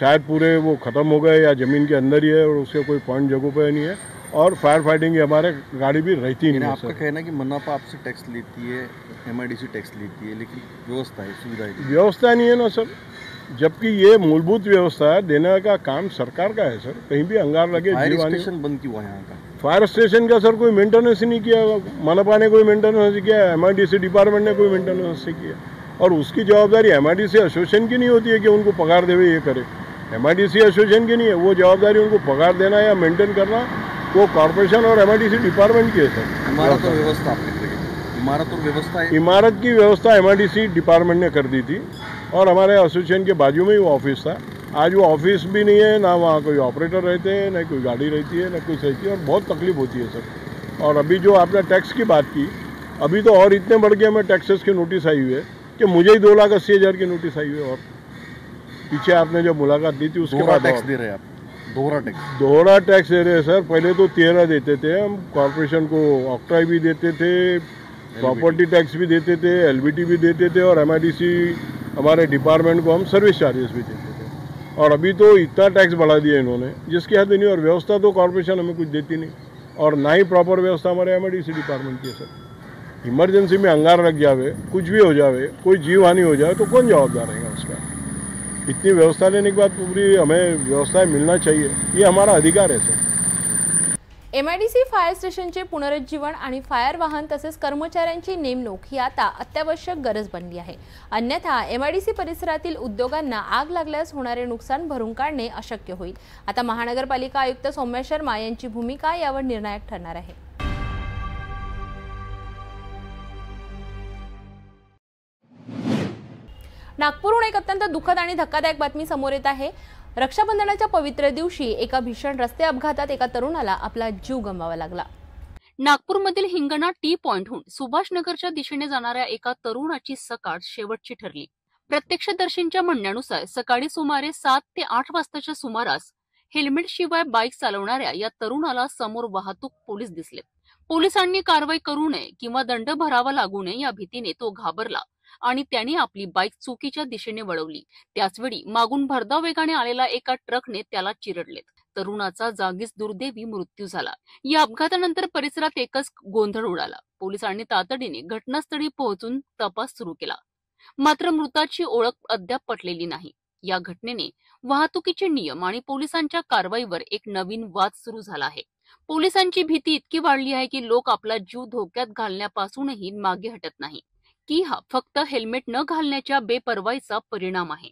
शायद पूरे वो ख़त्म हो गए या ज़मीन के अंदर ही है और उसके कोई पॉइंट जगह पे नहीं है। और फायर फाइटिंग की हमारे गाड़ी भी रहती नहीं है। आपका कहना है कि मनपा आपसे टैक्स लेती है, MIDC टैक्स लेती है, लेकिन व्यवस्था है, सुविधा है, व्यवस्था नहीं है ना सर। जबकि ये मूलभूत व्यवस्था है, देने का काम सरकार का है सर। कहीं भी अंगार लगे, फायर स्टेशन बंद क्यों हुआ यहाँ का? फायर स्टेशन का सर कोई मेंटेनेंस ही नहीं किया, मनपा ने कोई मेंटेनेंस नहीं किया, MIDC डिपार्टमेंट ने कोई मेंटेनेंस नहीं किया। और उसकी जवाबदारी MIDC एसोसिएशन की नहीं होती है कि उनको पगार देवे ये करे, MIDC एसोसिएशन की नहीं है। वो जवाबदारी उनको पगार देना या मेंटेन करना वो कॉर्पोरेशन और MIDC डिपार्टमेंट की है सर। इमारत और व्यवस्था इमारत और व्यवस्था है। इमारत की व्यवस्था MIDC डिपार्टमेंट ने कर दी थी और हमारे एसोसिएशन के बाजू में ही वो ऑफिस था। आज वो ऑफिस भी नहीं है, ना वहाँ कोई ऑपरेटर रहते हैं, ना कोई गाड़ी रहती है, ना कुछ रहती है, और बहुत तकलीफ होती है सर। और अभी जो आपने टैक्स की बात की, अभी तो और इतने बढ़ गए, हमें टैक्सेस की नोटिस आई हुई है कि मुझे ही 2,80,000 की नोटिस आई हुई है। और पीछे आपने जो मुलाकात दी थी उसके बाद टैक्स दे रहे हैं आप? दोहरा टैक्स दे रहे हैं सर। पहले तो 13 देते थे हम, कॉर्पोरेशन को ऑक्ट्राई भी देते थे, प्रॉपर्टी टैक्स भी देते थे, LBT भी देते थे, और MIDC हमारे डिपार्टमेंट को हम सर्विस चार्जेस भी देते थे। और अभी तो इतना टैक्स बढ़ा दिया इन्होंने जिसकी हद नहीं। और व्यवस्था तो कॉर्पोरेशन हमें कुछ देती नहीं, और ना ही प्रॉपर व्यवस्था हमारे MIDC डिपार्टमेंट की है सर। इमरजेंसी में अंगार लग जावे, कुछ भी हो जावे, कोई जीव हानि हो जाए तो कौन जवाबदार रहेगा उसका? इतनी व्यवस्था लेने के बाद पूरी हमें व्यवस्थाएं मिलना चाहिए, ये हमारा अधिकार है सर। MIDC फायर स्टेशनचे पुनरुज्जीवन आणि फायर वाहन तसेच कर्मचाऱ्यांची नेमणूक ही आता अत्यावश्यक गरज बनली आहे। अन्यथा MIDC परिसरातील उद्योगांना आग लागल्यास होणारे नुकसान भरून काढणे अशक्य होईल। आता महानगरपालिका आयुक्त सौम्या शर्मा यांची भूमिका यावर निर्णायक ठरणार आहे। नागपूरहून एक अत्यंत दुःखद आणि धक्कादायक बातमी समोर येत आहे। रक्षाबंधनाच्या पवित्र दिवशी एका भीषण रस्ते अपघातात एका तरुणाला आपला जीव गमवावा लागला। नागपूरमधील हिंगणा टी पॉइंटहून सुभाषनगरच्या दिशेने जाणाऱ्या एका तरुणाची सकाळ शेवटची ठरली। प्रत्यक्षदर्शींच्या म्हणण्यानुसार सकाळी सुमारे 7 ते 8 वाजताच्या सुमारास हेल्मेट शिवाय बाईक चालवणाऱ्या या तरुणाला समोर वाहतूक पोलीस दिसले। पोलिसांनी कारवाई करू नये किंवा दंड भरावा लागू नये या भीतीने तो घाबरला आणि त्याने आपली बाईक चुकीच्या दिशेने वळवली। त्याचवेळी मागून भरधाव वेगाने आलेला एका ट्रकने त्याला चिरडले। तरुणाचा जागीच दुर्दैवी मृत्यू झाला। या अपघातानंतर परिसरात एकच गोंधळ उडाला। पोलिसांनी तातडीने घटनास्थळी पोहोचून तपास सुरू केला, मात्र मृताची ओळख अद्याप पटलेली नाही। या घटनेने वाहतुकीचे नियम आणि पोलिसांच्या कारवाईवर एक नवीन वाद सुरू झाला आहे। पोलिसांची भीती इतकी वाढली आहे की लोक आपला जीव धोक्यात घालण्यापासूनही मागे हटत नाही की हा फक्त हेल्मेट न घालण्याच्या बेपर्वाईचा परिणाम आहे।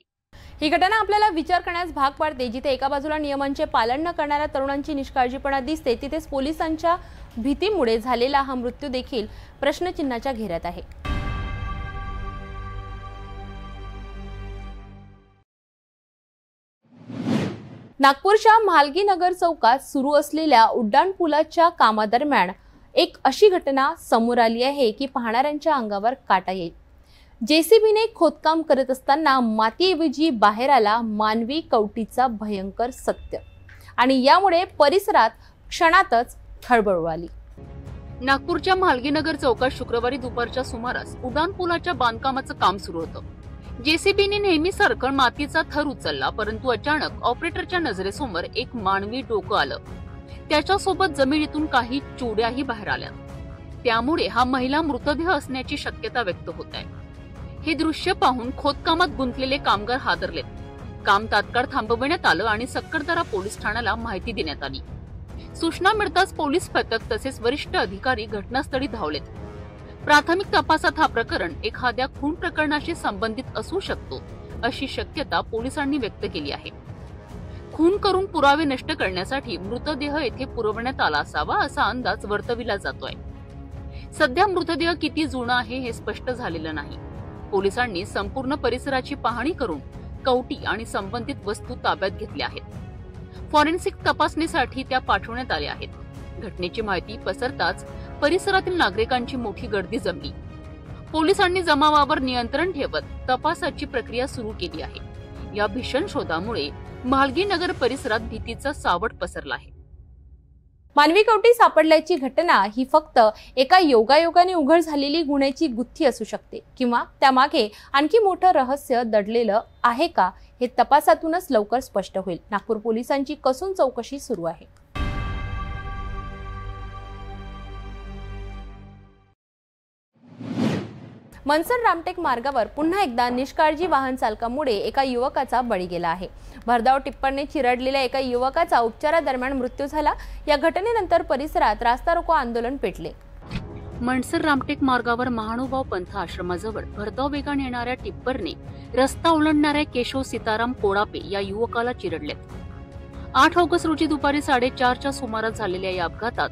ही घटना आपल्याला विचार करण्यास भाग पाडते। जिथे एका बाजूला नियमांचे पालन न करणाऱ्या तरुणांची निष्काळजीपणा दिसते, तिथेच पोलिसांच्या भीतीमुळे झालेला हा मृत्यू देखील प्रश्नचिन्हाच्या घेऱ्यात आहे। नागपूरच्या म्हालगीनगर चौकात सुरू असलेल्या उड्डाणपुलाच्या कामादरम्यान एक अशी घटना समोर आली आहे की पाहणाऱ्यांच्या अंगावर काटा येईल। JCBने खोदकाम करत असताना मातीऐवजी बाहेर आला मानवी कवटीचा भयंकर सत्य, आणि यामुळे परिसरात क्षणातच खळबळ उडाली। नागपूरच्या म्हालगीनगर चौकात शुक्रवारी दुपारच्या सुमारास उड्डाणपुलाच्या बांधकामाचं काम सुरू होतं। JCBने नेहमीसारखं मातीचा थर उचलला, परंतु अचानक ऑपरेटरच्या नजरेसमोर एक मानवी डोकं आलं। त्याच्यासोबत जमिनीतून काही चुड्याही बाहेर आल्या। त्यामुळे हा महिला मृतदेह असण्याची शक्यता व्यक्त होत आहे। हे दृश्य पाहून खोदकामात गुंतलेले कामगार हादरलेत। काम तात्काळ थांबवण्यात आलं आणि सक्करदरा पोलीस ठाण्याला माहिती देण्यात आली। सूचना मिळताच पोलीस पथक तसेच वरिष्ठ अधिकारी घटनास्थळी धावलेत। प्राथमिक तपासात हा प्रकरण एखाद्या खून प्रकरणाशी संबंधित असू शकतो अशी शक्यता पोलिसांनी व्यक्त केली आहे। खून करून पुरावे नष्ट करण्यासाठी मृतदेह येथे पुरवण्यात आला असावा असा अंदाज वर्तविला जातोय। सध्या मृतदेह किती जुना आहे हे स्पष्ट झालेलं नाही। पोलिसांनी संपूर्ण परिसराची पाहणी करून कवटी आणि संबंधित वस्तू ताब्यात घेतल्या आहेत। फॉरेन्सिक तपासणीसाठी त्या पाठवण्यात आल्या आहेत। घटनेची माहिती पसरताच परिसरातील नागरिकांची मोठी गर्दी जमली। पोलिसांनी जमावावर नियंत्रण ठेवत तपासाची प्रक्रिया सुरू केली आहे। या भीषण शोधामुळे म्हालगी नगर परिसरात भीतीचा सावट पसरला आहे। मानवी कवटी सापडल्याची घटना ही फक्त एका योगायोगाने उघड झालेली गुन्ह्याची गुत्थी असू शकते किंवा त्यामागे आणखी मोठं रहस्य दडलेलं आहे का हे तपासातूनच लवकर स्पष्ट होईल। नागपूर पोलिसांची कसून चौकशी सुरू आहे। मनसर रामटेक मार्गावर पुन्हा एकदा निष्काळजी वाहन चालकामुळे एका युवकाचा बळी गेला आहे। भरधाव टिप्परने चिरडलेल्या एका युवकाचा उपचारादरम्यान मृत्यू झाला। या घटनेनंतर परिसरात रास्ता रोको आंदोलन पेटले। मनसर रामटेक मार्गावर महानुभाव पंथ आश्रमाजवळ भरधाव वेगाने येणाऱ्या टिप्परने रस्ता ओलांडणाऱ्या केशव सीताराम कोडापे या युवकाला चिरडलेत। 8 ऑगस्ट रोजी दुपारी 4:30च्या सुमारास झालेल्या या अपघातात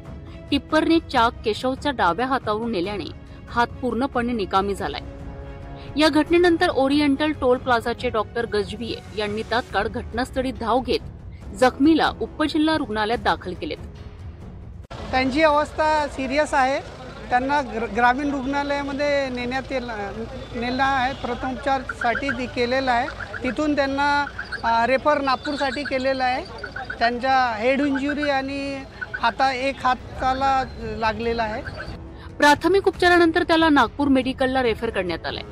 टिप्परने चाक केशवच्या डाव्या हातावरून नेल्याने हात पूर्णपणे निकामी झालाय। या घटनेनंतर ओरिएंटल टोल प्लाझाचे डॉक्टर गजविये यांनी तात्काळ घटनास्थळी धाव घेत जखमीला उपजिल्हा रुग्णालयात दाखल केलेत। त्यांची अवस्था सिरियस आहे। त्यांना ग्रामीण रुग्णालयामध्ये नेलं आहे। प्रथमोपचारसाठी केलेला आहे। तिथून त्यांना रेफर नागपूरसाठी केलेला आहे। त्यांच्या हेड इंजुरी आणि एक हाताला लागलेला आहे। प्राथमिक उपचारानंतर त्याला नागपूर मेडिकलला रेफर करण्यात आलाय।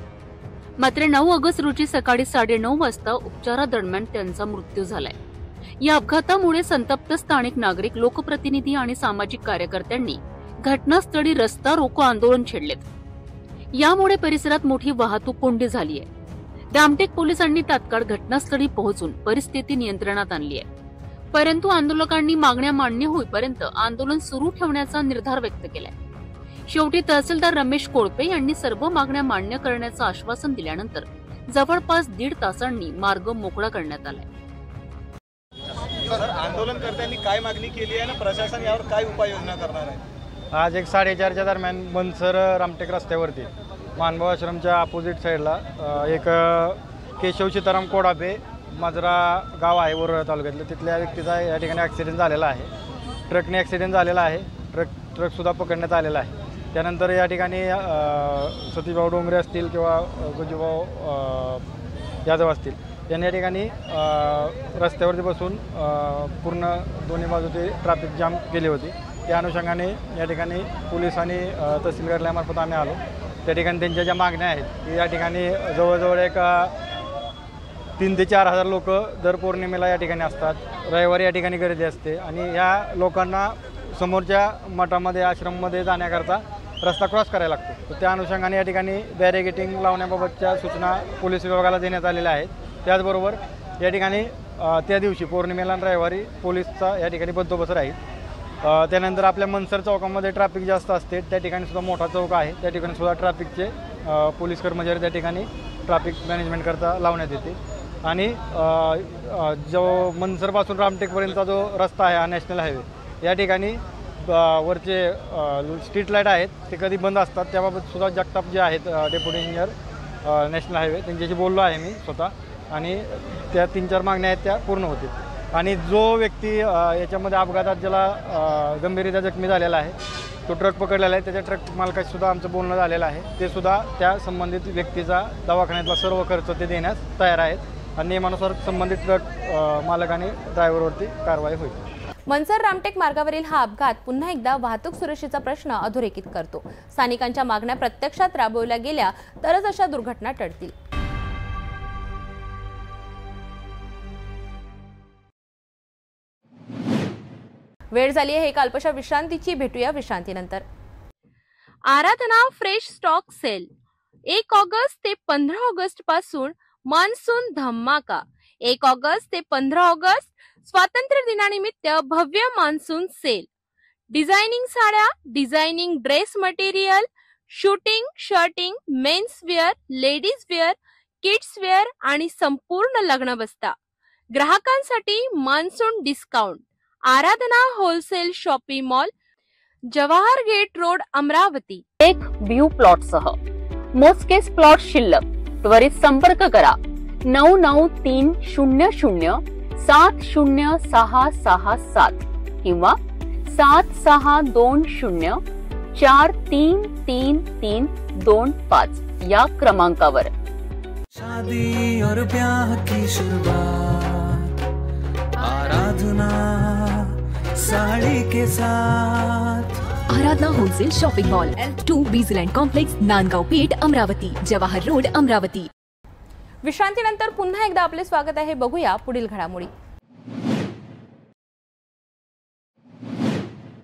मात्र 9 ऑगस्ट रोजी सकाळी 9:30 वाजता उपचारादरम्यान त्यांचा मृत्यू झालाय। या अपघातामुळे संतप्त स्थानिक नागरिक, लोकप्रतिनिधी आणि सामाजिक कार्यकर्त्यांनी घटनास्थळी रस्ता रोको आंदोलन छेडलेत। यामुळे परिसरात मोठी वाहतूक कोंडी झाली आहे। रामटेक पोलिसांनी तात्काळ घटनास्थळी पोहोचून परिस्थिती नियंत्रणात आणली आहे। परंतु आंदोलकांनी मागण्या मान्य होईपर्यंत आंदोलन सुरू ठेवण्याचा निर्धार व्यक्त केलाय। शेवटी तहसीलदार रमेश कोळपे यांनी सर्व मागण्या मान्य करण्याचं आश्वासन दिल्यानंतर जवळपास 1.5 तासांनी मार्ग मोकळा करण्यात आलाय। आंदोलनकर्त्यांनी काय मागणी केली आहे आणि प्रशासन यावर काय उपाययोजना करणार आहे? आज 4:30च्या दरम्यान मनसर रामटेक रस्त्यावरती मानभाव आश्रमच्या अपोजिट साईडला एक केशव सीताराम कोडापे माजरा गाव आहे वरोरा तालुक्यातलं, तिथल्या व्यक्तीचा या ठिकाणी ॲक्सिडेंट झालेला आहे। ट्रकने ॲक्सिडेंट झालेला आहे। ट्रकसुद्धा पकडण्यात आलेला आहे। त्यानंतर या ठिकाणी सतीभाऊ डोंगरे असतील किंवा गुजूभाऊ यादव असतील, यांनी या ठिकाणी रस्त्यावरती बसून पूर्ण दोन्ही बाजूचे ट्रॅफिक जाम केली होती। त्या अनुषंगाने या ठिकाणी पोलीस आणि तहसील कार्यालयामार्फत आम्ही आलो। त्या ठिकाणी त्यांच्या ज्या मागण्या आहेत की या ठिकाणी जवळजवळ एक 3,000 ते 4,000 लोक दर पौर्णिमेला या ठिकाणी असतात। रविवारी या ठिकाणी गर्दी असते आणि या लोकांना समोरच्या मठामध्ये आश्रममध्ये जाण्याकरता रस्ता क्रॉस करायला लागतो। तर त्या अनुषंगाने या ठिकाणी बॅरिगेटिंग लावण्याबाबतच्या सूचना पोलीस विभागाला देण्यात आलेल्या आहेत। त्याचबरोबर या ठिकाणी त्या दिवशी पौर्णिमेला आणि रविवारी पोलीसचा या ठिकाणी बंदोबस्त राहील। त्यानंतर आपल्या मनसर चौकामध्ये ट्रॅफिक जास्त असते, त्या ठिकाणी सुद्धा मोठा चौक आहे, त्या ठिकाणी सुद्धा ट्रॅफिकचे पोलीस कर्मचारी त्या ठिकाणी ट्रॅफिक मॅनेजमेंट करता लावण्यात येते। आणि जो मनसरपासून रामटेकपर्यंतचा जो रस्ता आहे हा नॅशनल हायवे, या ठिकाणी वरचे स्ट्रीट लाईट आहेत ते कधी बंद असतात, त्याबाबत सुद्धा जगताप जे आहेत डेप्युटी इंजिनियर नॅशनल हायवे त्यांच्याशी बोललो आहे मी स्वतः, आणि त्या 3-4 मागण्या आहेत त्या पूर्ण होतील। आणि जो व्यक्ती याच्यामध्ये अपघातात ज्याला गंभीररित्या जखमी झालेला आहे, तो ट्रक पकडलेला आहे, त्याच्या ट्रक मालकाशी सुद्धा आमचं बोलणं झालेलं आहे। ते सुद्धा त्या संबंधित व्यक्तीचा दवाखान्यातला सर्व खर्च ते देण्यास तयार आहेत आणि नियमानुसार संबंधित ट्रक मालक आणि ड्रायव्हरवरती कारवाई होईल। मनसर रामटेक मार्गावरील हा अपघात पुन्हा एकदा वाहतूक सुरक्षेचा प्रश्न अधोरेखित करतो। स्थानिकांच्या मागण्या प्रत्यक्षात राबवल्या गेल्या तरच अशा दुर्घटना टळतील। वेळ झाली आहे एका अल्पशा विश्रांतीची. भेटूया विश्रांतीनंतर. आराधना फ्रेश स्टॉक सेल 1 ऑगस्ट ते 15 ऑगस्ट पासून मान्सून धमाका. 1 ऑगस्ट ते 15 ऑगस्ट स्वातंत्र्य दिनानिमित्त भव्य मान्सून सेल. डिझायनिंग साड्या, designing dress material, suiting, shirting, men's wear, ladies wear, kids wear आणि संपूर्ण लग्न बस्ता. ग्राहकांसाठी monsoon discount. Aradhana wholesale shopping mall, Jawahar gate road, Amravati. एक व्ह्यू प्लॉट सह मोजकेच प्लॉट शिल्लक. त्वरित संपर्क करा 9930070667 किंवा 7620433325 या क्रमांकावर. शादी और ब्याह की शुरुआत आराधना साड़ी के साथ. Aradhana wholesale shopping mall, L2 Bizland complex, Nandgaon Peth, Amravati, Jawahar road, Amravati. विश्रांतीनंतर पुन्हा एकदा आपले स्वागत आहे. बघूया पुढील घडामोडी.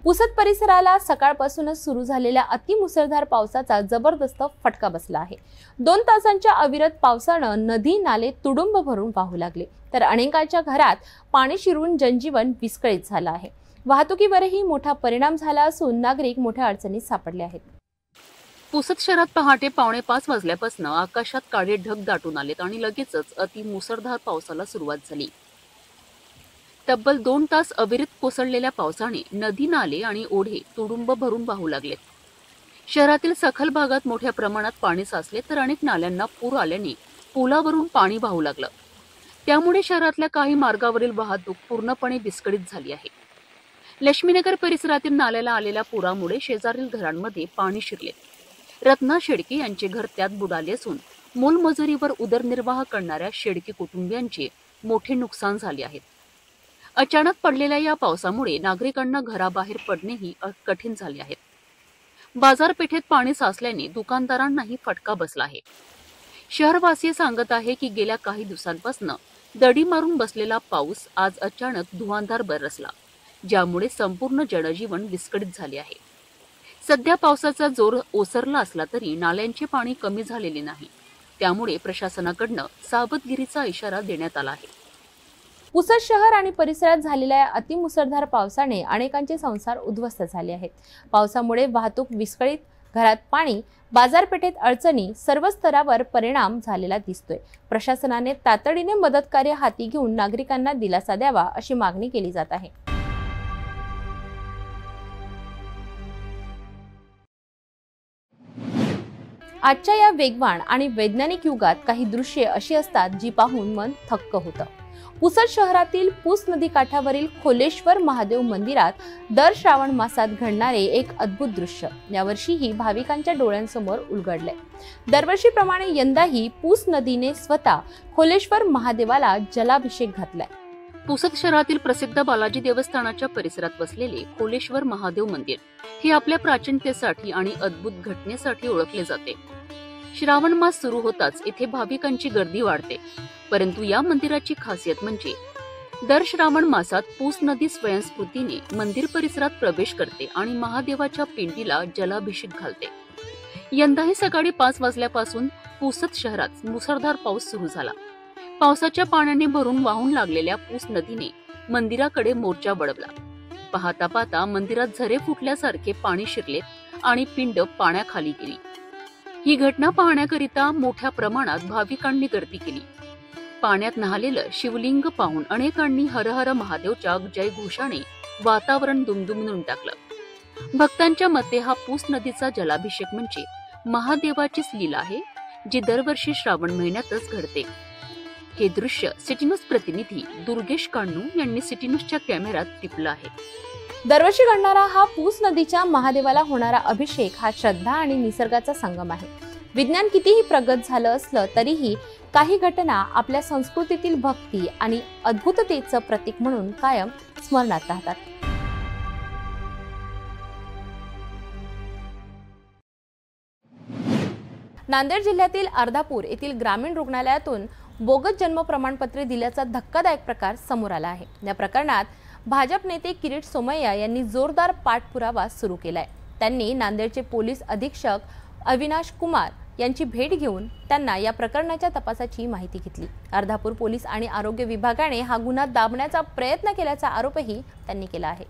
पुसद परिसराला सकाळपासूनच सुरू झालेल्या अतिमुसळधार पावसाचा जबरदस्त फटका बसला आहे. 2 तासांच्या अविरत पावसानं नदी नाले तुडुंब भरून वाहू लागले, तर अनेकांच्या घरात पाणी शिरून जनजीवन विस्कळीत झालं आहे. वाहतुकीवरही मोठा परिणाम झाला असून नागरिक मोठ्या अडचणीत सापडले आहेत. पुसद शहरात पहाटे 4:45 वाजल्यापासून आकाशात काळे ढग दाटून आलेत आणि लगेचच अतिमुसळधार पावसाला सुरुवात झाली. तब्बल 2 तास अविरत कोसळलेल्या पावसाने नदी नाले आणि ओढे तुडुंब भरून वाहू लागलेत. शहरातील सखल भागात मोठ्या प्रमाणात पाणी साचले, तर अनेक नाल्यांना पूर आल्याने पुलावरून पाणी वाहू लागलं. त्यामुळे शहरातल्या काही मार्गावरील वाहतूक पूर्णपणे विस्कळीत झाली आहे. लक्ष्मीनगर परिसरातील नाल्याला आलेल्या पुरामुळे शेजारील घरांमध्ये पाणी शिरले. रत्ना शेडके यांचे घर त्यात बुडाले असून मोलमजुरीवर उदरनिर्वाह करणाऱ्या शेडके कुटुंबियांचे मोठे नुकसान झाले आहे. अचानक पडलेल्या या पावसामुळे नागरिकांना घराबाहेर पडणेही कठीण झाले आहे. बाजारपेठेत पाणी साचल्याने दुकानदारांनाही फटका बसला आहे. शहरवासीय सांगत आहे की गेल्या काही दिवसांपासून दडी मारून बसलेला पाऊस आज अचानक धुवांधार बरसला, ज्यामुळे संपूर्ण जनजीवन विस्कळीत झाले आहे. सध्या पावसाचा जोर ओसरला असला तरी नाल्यांचे पाणी कमी झालेले नाही, त्यामुळे प्रशासनाकडून सावधगिरीचा इशारा देण्यात आला आहे. पुसद शहर आणि परिसरात झालेल्या अतिमुसळधार पावसाने अनेकांचे संसार उद्ध्वस्त झाले आहेत. पावसामुळे वाहतूक विस्कळीत, घरात पाणी, बाजारपेठेत अडचणी, सर्व स्तरावर परिणाम झालेला दिसतोय. प्रशासनाने तातडीने मदत कार्य हाती घेऊन नागरिकांना दिलासा द्यावा अशी मागणी केली जात आहे. आजच्या या वेगवान आणि वैज्ञानिक युगात काही दृश्ये अशी असतात जी पाहून मन थक्क होतं. पुसद शहरातील पूस नदी काठावरील खोलेश्वर महादेव मंदिरात दर श्रावण मासात घडणारे एक अद्भुत दृश्य यावर्षीही भाविकांच्या डोळ्यांसमोर उलगडले. दरवर्षीप्रमाणे यंदाही पूस नदीने स्वतः खोलेश्वर महादेवाला जलाभिषेक घातलाय. पुसद शहरातील प्रसिद्ध बालाजी देवस्थानाच्या परिसरात वसलेले खोलेश्वर महादेव मंदिर हे आपल्या प्राचीनतेसाठी आणि अद्भुत घटनेसाठी ओळखले जाते. श्रावण मास सुरू होताच येथे भाविकांची गर्दी वाढते, परंतु या मंदिराची खासियत म्हणजे दर श्रावण मासात पूस नदी स्वयंस्फूर्तीने मंदिर परिसरात प्रवेश करते आणि महादेवाच्या पिंडीला जलाभिषेक घालते. यंदाही सकाळी 5 वाजल्यापासून पुसद शहरात मुसळधार पाऊस सुरू झाला. पावसाच्या पाण्याने भरून वाहून लागलेल्या पूस नदीने मंदिराकडे मोर्चा वळवला. पाहता पाहता मंदिरात झरे फुटल्यासारखे पाणी शिरले आणि पिंड पाण्याखाली गेली. ही घटना पाहण्याकरिता मोठ्या प्रमाणात भाविकांनी गर्दी केली. पाण्यात न्हालेलं शिवलिंग पाहून अनेकांनी हर हर महादेवच्या जयघोषाने वातावरण दुमदुमून टाकलं. भक्तांच्या मते हा पूस नदीचा जलाभिषेक म्हणजे महादेवाचीच लीला आहे, जी दरवर्षी श्रावण महिन्यातच घडते. हे दृश्य सिटी न्यूज प्रतिनिधी दुर्गेश कान्नू यांनी सिटी न्यूजच्या कॅमेऱ्यात टिपलं आहे. दरवर्षी घडणारा हा पूस नदीच्या महादेवाला होणारा अभिषेक हा श्रद्धा आणि निसर्गाचा संगम आहे. विज्ञान कितीही प्रगत झालं असलं तरीही काही घटना आपल्या संस्कृतीतील भक्ती आणि अद्भुततेचं प्रतीक म्हणून कायम स्मरणात राहतात. नांदेड जिल्ह्यातील अर्धापूर येथील ग्रामीण रुग्णालयातून बोगस जन्म प्रमाणपत्रे दिल्याचा धक्कादायक प्रकार समोर आला आहे. या प्रकरणात भाजप नेते किरीट सोमय्या यांनी जोरदार पाठपुरावा सुरू केलाय। त्यांनी नांदेडचे पोलीस अधीक्षक अविनाश कुमार यांची भेट घेऊन त्यांना या प्रकरणाच्या तपासाची माहिती घेतली। अर्धापूर पोलीस आणि आरोग्य विभागाने हा गुन्हा दाबण्याचा प्रयत्न केल्याचा आरोपही त्यांनी केला आहे।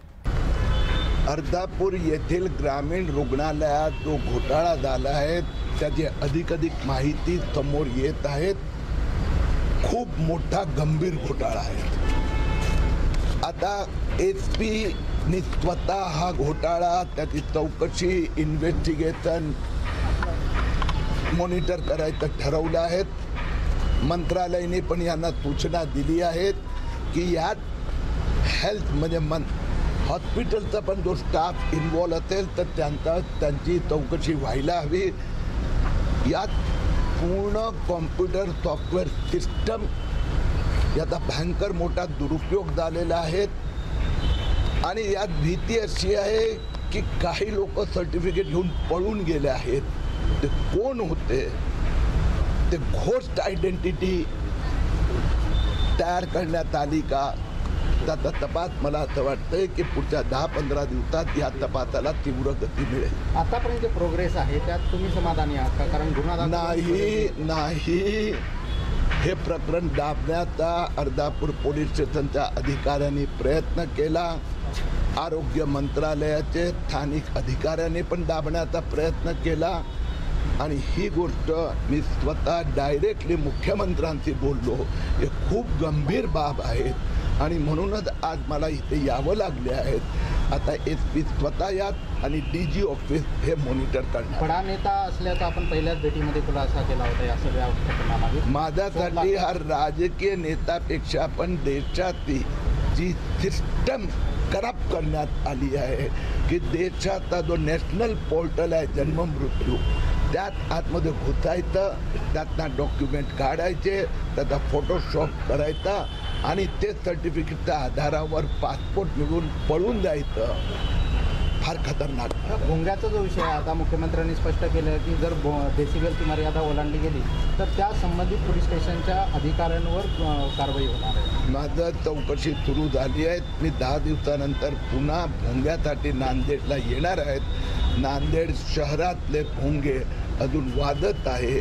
अर्धापूर येथील ग्रामीण रुग्णालयात जो घोटाळा झाला आहे त्याची अधिक माहिती समोर येत आहेत। खूप मोठा गंभीर घोटाळा आहे। आता SP ने स्वतः हा घोटाळा त्याची चौकशी इन्व्हेस्टिगेशन मॉनिटर करायचं ठरवलं आहे। मंत्रालयाने पण यांना सूचना दिली आहेत की यात हेल्थ म्हणजे हॉस्पिटलचा पण जो स्टाफ इन्व्हॉल्व असेल तर त्यांची चौकशी व्हायला हवी। यात पूर्ण कॉम्प्युटर सॉफ्टवेअर सिस्टम याचा भयंकर मोठा दुरुपयोग झालेला आहे आणि यात भीती अशी आहे की काही लोक सर्टिफिकेट घेऊन पळून गेले आहेत। ते कोण होते, ते घोस्ट आयडेंटिटी तयार करण्यात आली का, त्याचा तपास मला असं वाटतंय की पुढच्या 10-15 दिवसात या तपासाला तीव्र गती मिळेल। आतापर्यंत प्रोग्रेस आहे त्यात तुम्ही समाधानी आहात का? कारण गुन्हा नाही हे प्रकरण दाबण्याचा अर्धापूर पोलीस स्टेशनच्या अधिकाऱ्यांनी प्रयत्न केला। आरोग्य मंत्रालयाचे स्थानिक अधिकाऱ्यांनी पण दाबण्याचा प्रयत्न केला आणि ही गोष्ट मी स्वतः डायरेक्टली मुख्यमंत्र्यांशी बोललो। हे खूप गंभीर बाब आहे आणि म्हणूनच आज मला इथे यावं लागले आहेत। आता SP स्वतः यात आणि DG ऑफिस हे मॉनिटर करणार। बडा नेता असल्याचा आपण पहिल्याच भेटीमध्ये खुलासा केला होता या सगळ्या प्रकरणामागे। माझ्यासाठी हा राजकीय नेत्यापेक्षा पण देशाची जी सिस्टम करप्ट करण्यात आली आहे की देशाचा जो नॅशनल पोर्टल आहे जन्म मृत्यू त्यात आतमध्ये घुसायचं, त्यातनं डॉक्युमेंट काढायचे, त्याचा फोटोशॉप करायचा आणि ते सर्टिफिकेटच्या आधारावर पासपोर्ट मिळवून पळून जायचं। फार खतरनाक। भोंग्याचा जो विषय आहे आता मुख्यमंत्र्यांनी स्पष्ट केलं की जर डेसिबलची मर्यादा ओलांडली गेली तर त्या संबंधित पोलीस स्टेशनच्या अधिकाऱ्यांवर कारवाई होणार आहे। माझं चौकशी सुरू झाली आहे। मी 10 दिवसानंतर पुन्हा भोंग्यासाठी नांदेडला येणार आहेत। नांदेड शहरातले भोंगे अजून वादत आहे।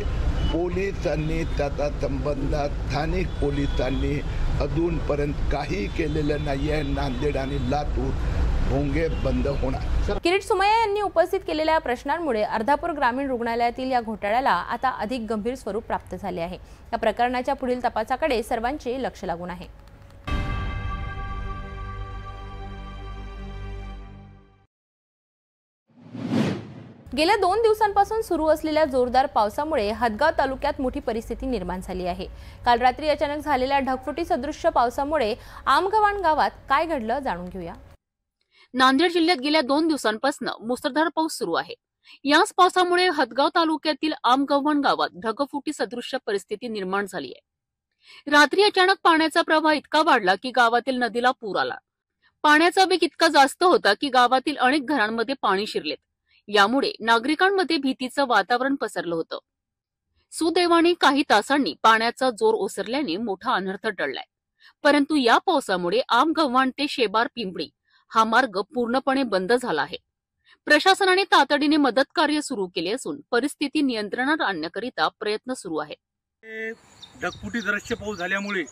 पोलिसांनी त्याचा संबंध स्थानिक पोलिसांनी अजूनपर्यंत काही केलेलं नाही आहे। नांदेड आणि लातूर भोंगे बंद होणार। किरीट सोमय्या यांनी उपस्थित केलेल्या प्रश्नांमुळे अर्धापूर ग्रामीण रुग्णालयातील या घोटाळ्याला आता अधिक गंभीर स्वरूप प्राप्त झाले आहे। या प्रकरणाच्या पुढील तपासाकडे सर्वांचे लक्ष लागून आहे। गेल्या 2 दिवसांपासून सुरू असलेल्या जोरदार पावसामुळे हदगाव तालुक्यात मोठी परिस्थिती निर्माण झाली आहे। काल रात्री अचानक झालेल्या ढगफुटी सदृश्य पावसामुळे आमगव्हाण गावात काय घडलं जाणून घेऊया। नांदेड जिल्ह्यात गेल्या 2 दिवसांपासून मुसळधार पाऊस सुरू आहे। याच पावसामुळे हदगाव तालुक्यातील आमगव्हाण गावात ढगफुटी सदृश्य परिस्थिती निर्माण झाली आहे। रात्री अचानक पाण्याचा प्रवाह इतका वाढला की गावातील नदीला पूर आला। पाण्याचा वेग इतका जास्त होता की गावातील अनेक घरांमध्ये पाणी शिरले। यामुळे नागरिकांमध्ये भीतीचं वातावरण पसरलं होतं। सुदैवाने काही तासांनी पाण्याचा जोर ओसरल्याने मोठा अनर्थ टळलाय। परंतु या पावसामुळे आमगव्हाण ते शेबार पिंपळी हा मार्ग पूर्णपणे बंद झाला आहे। प्रशासनाने तातडीने मदत कार्य सुरू केले असून परिस्थिती नियंत्रणात आणण्याकरिता प्रयत्न सुरू आहेत। ढगफुटी दृश्य पाऊस झाल्यामुळे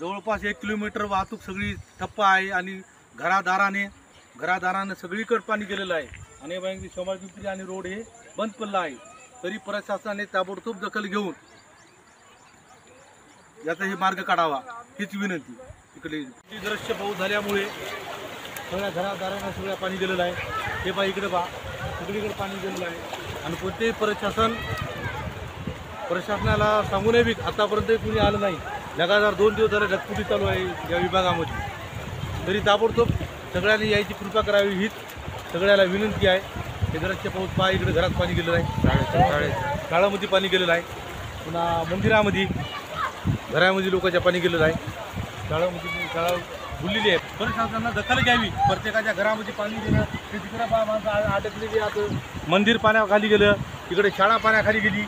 जवळपास 1 किलोमीटर वाहतूक सगळी ठप्प आहे आणि घरादाराने सगळीकडे पाणी गेलेलं आहे आणि शेबार पिंपरी आणि रोड हे बंद पडला आहे। तरी प्रशासनाने ताबडतोब दखल घेऊन याचा हे मार्ग काढावा हीच विनंती। इकडे दृश्य पाऊस झाल्यामुळे सगळ्या घरादारांना सगळ्या पाणी गेलेलं आहे। हे पहा इकडे सगळीकडे पाणी गेलेलं आहे आणि कोणतेही प्रशासनाला सांगू नये आतापर्यंत कुणी आलं नाही। लगातार 2 दिवस झाले ढगफुटी चालू आहे या विभागामध्ये। तरी ताबडतोब सगळ्यांनी यायची कृपा करावी हीच सगळ्याला विनंती आहे। हे दृश्य पाऊस पहा इकडे घरात पाणी गेलेलं आहे, शाळामध्ये पाणी गेलेलं आहे, पुन्हा मंदिरामध्ये घरामध्ये लोकांच्या पाणी गेलेलं आहे, शाळा भुललेली आहे। प्रशासनानं दखल घ्यावी। प्रत्येकाच्या घरामध्ये पाणी गेलं ते तिकडे माणसं अडकलेली आता मंदिर पाण्याखाली गेलं, इकडे शाळा पाण्याखाली गेली।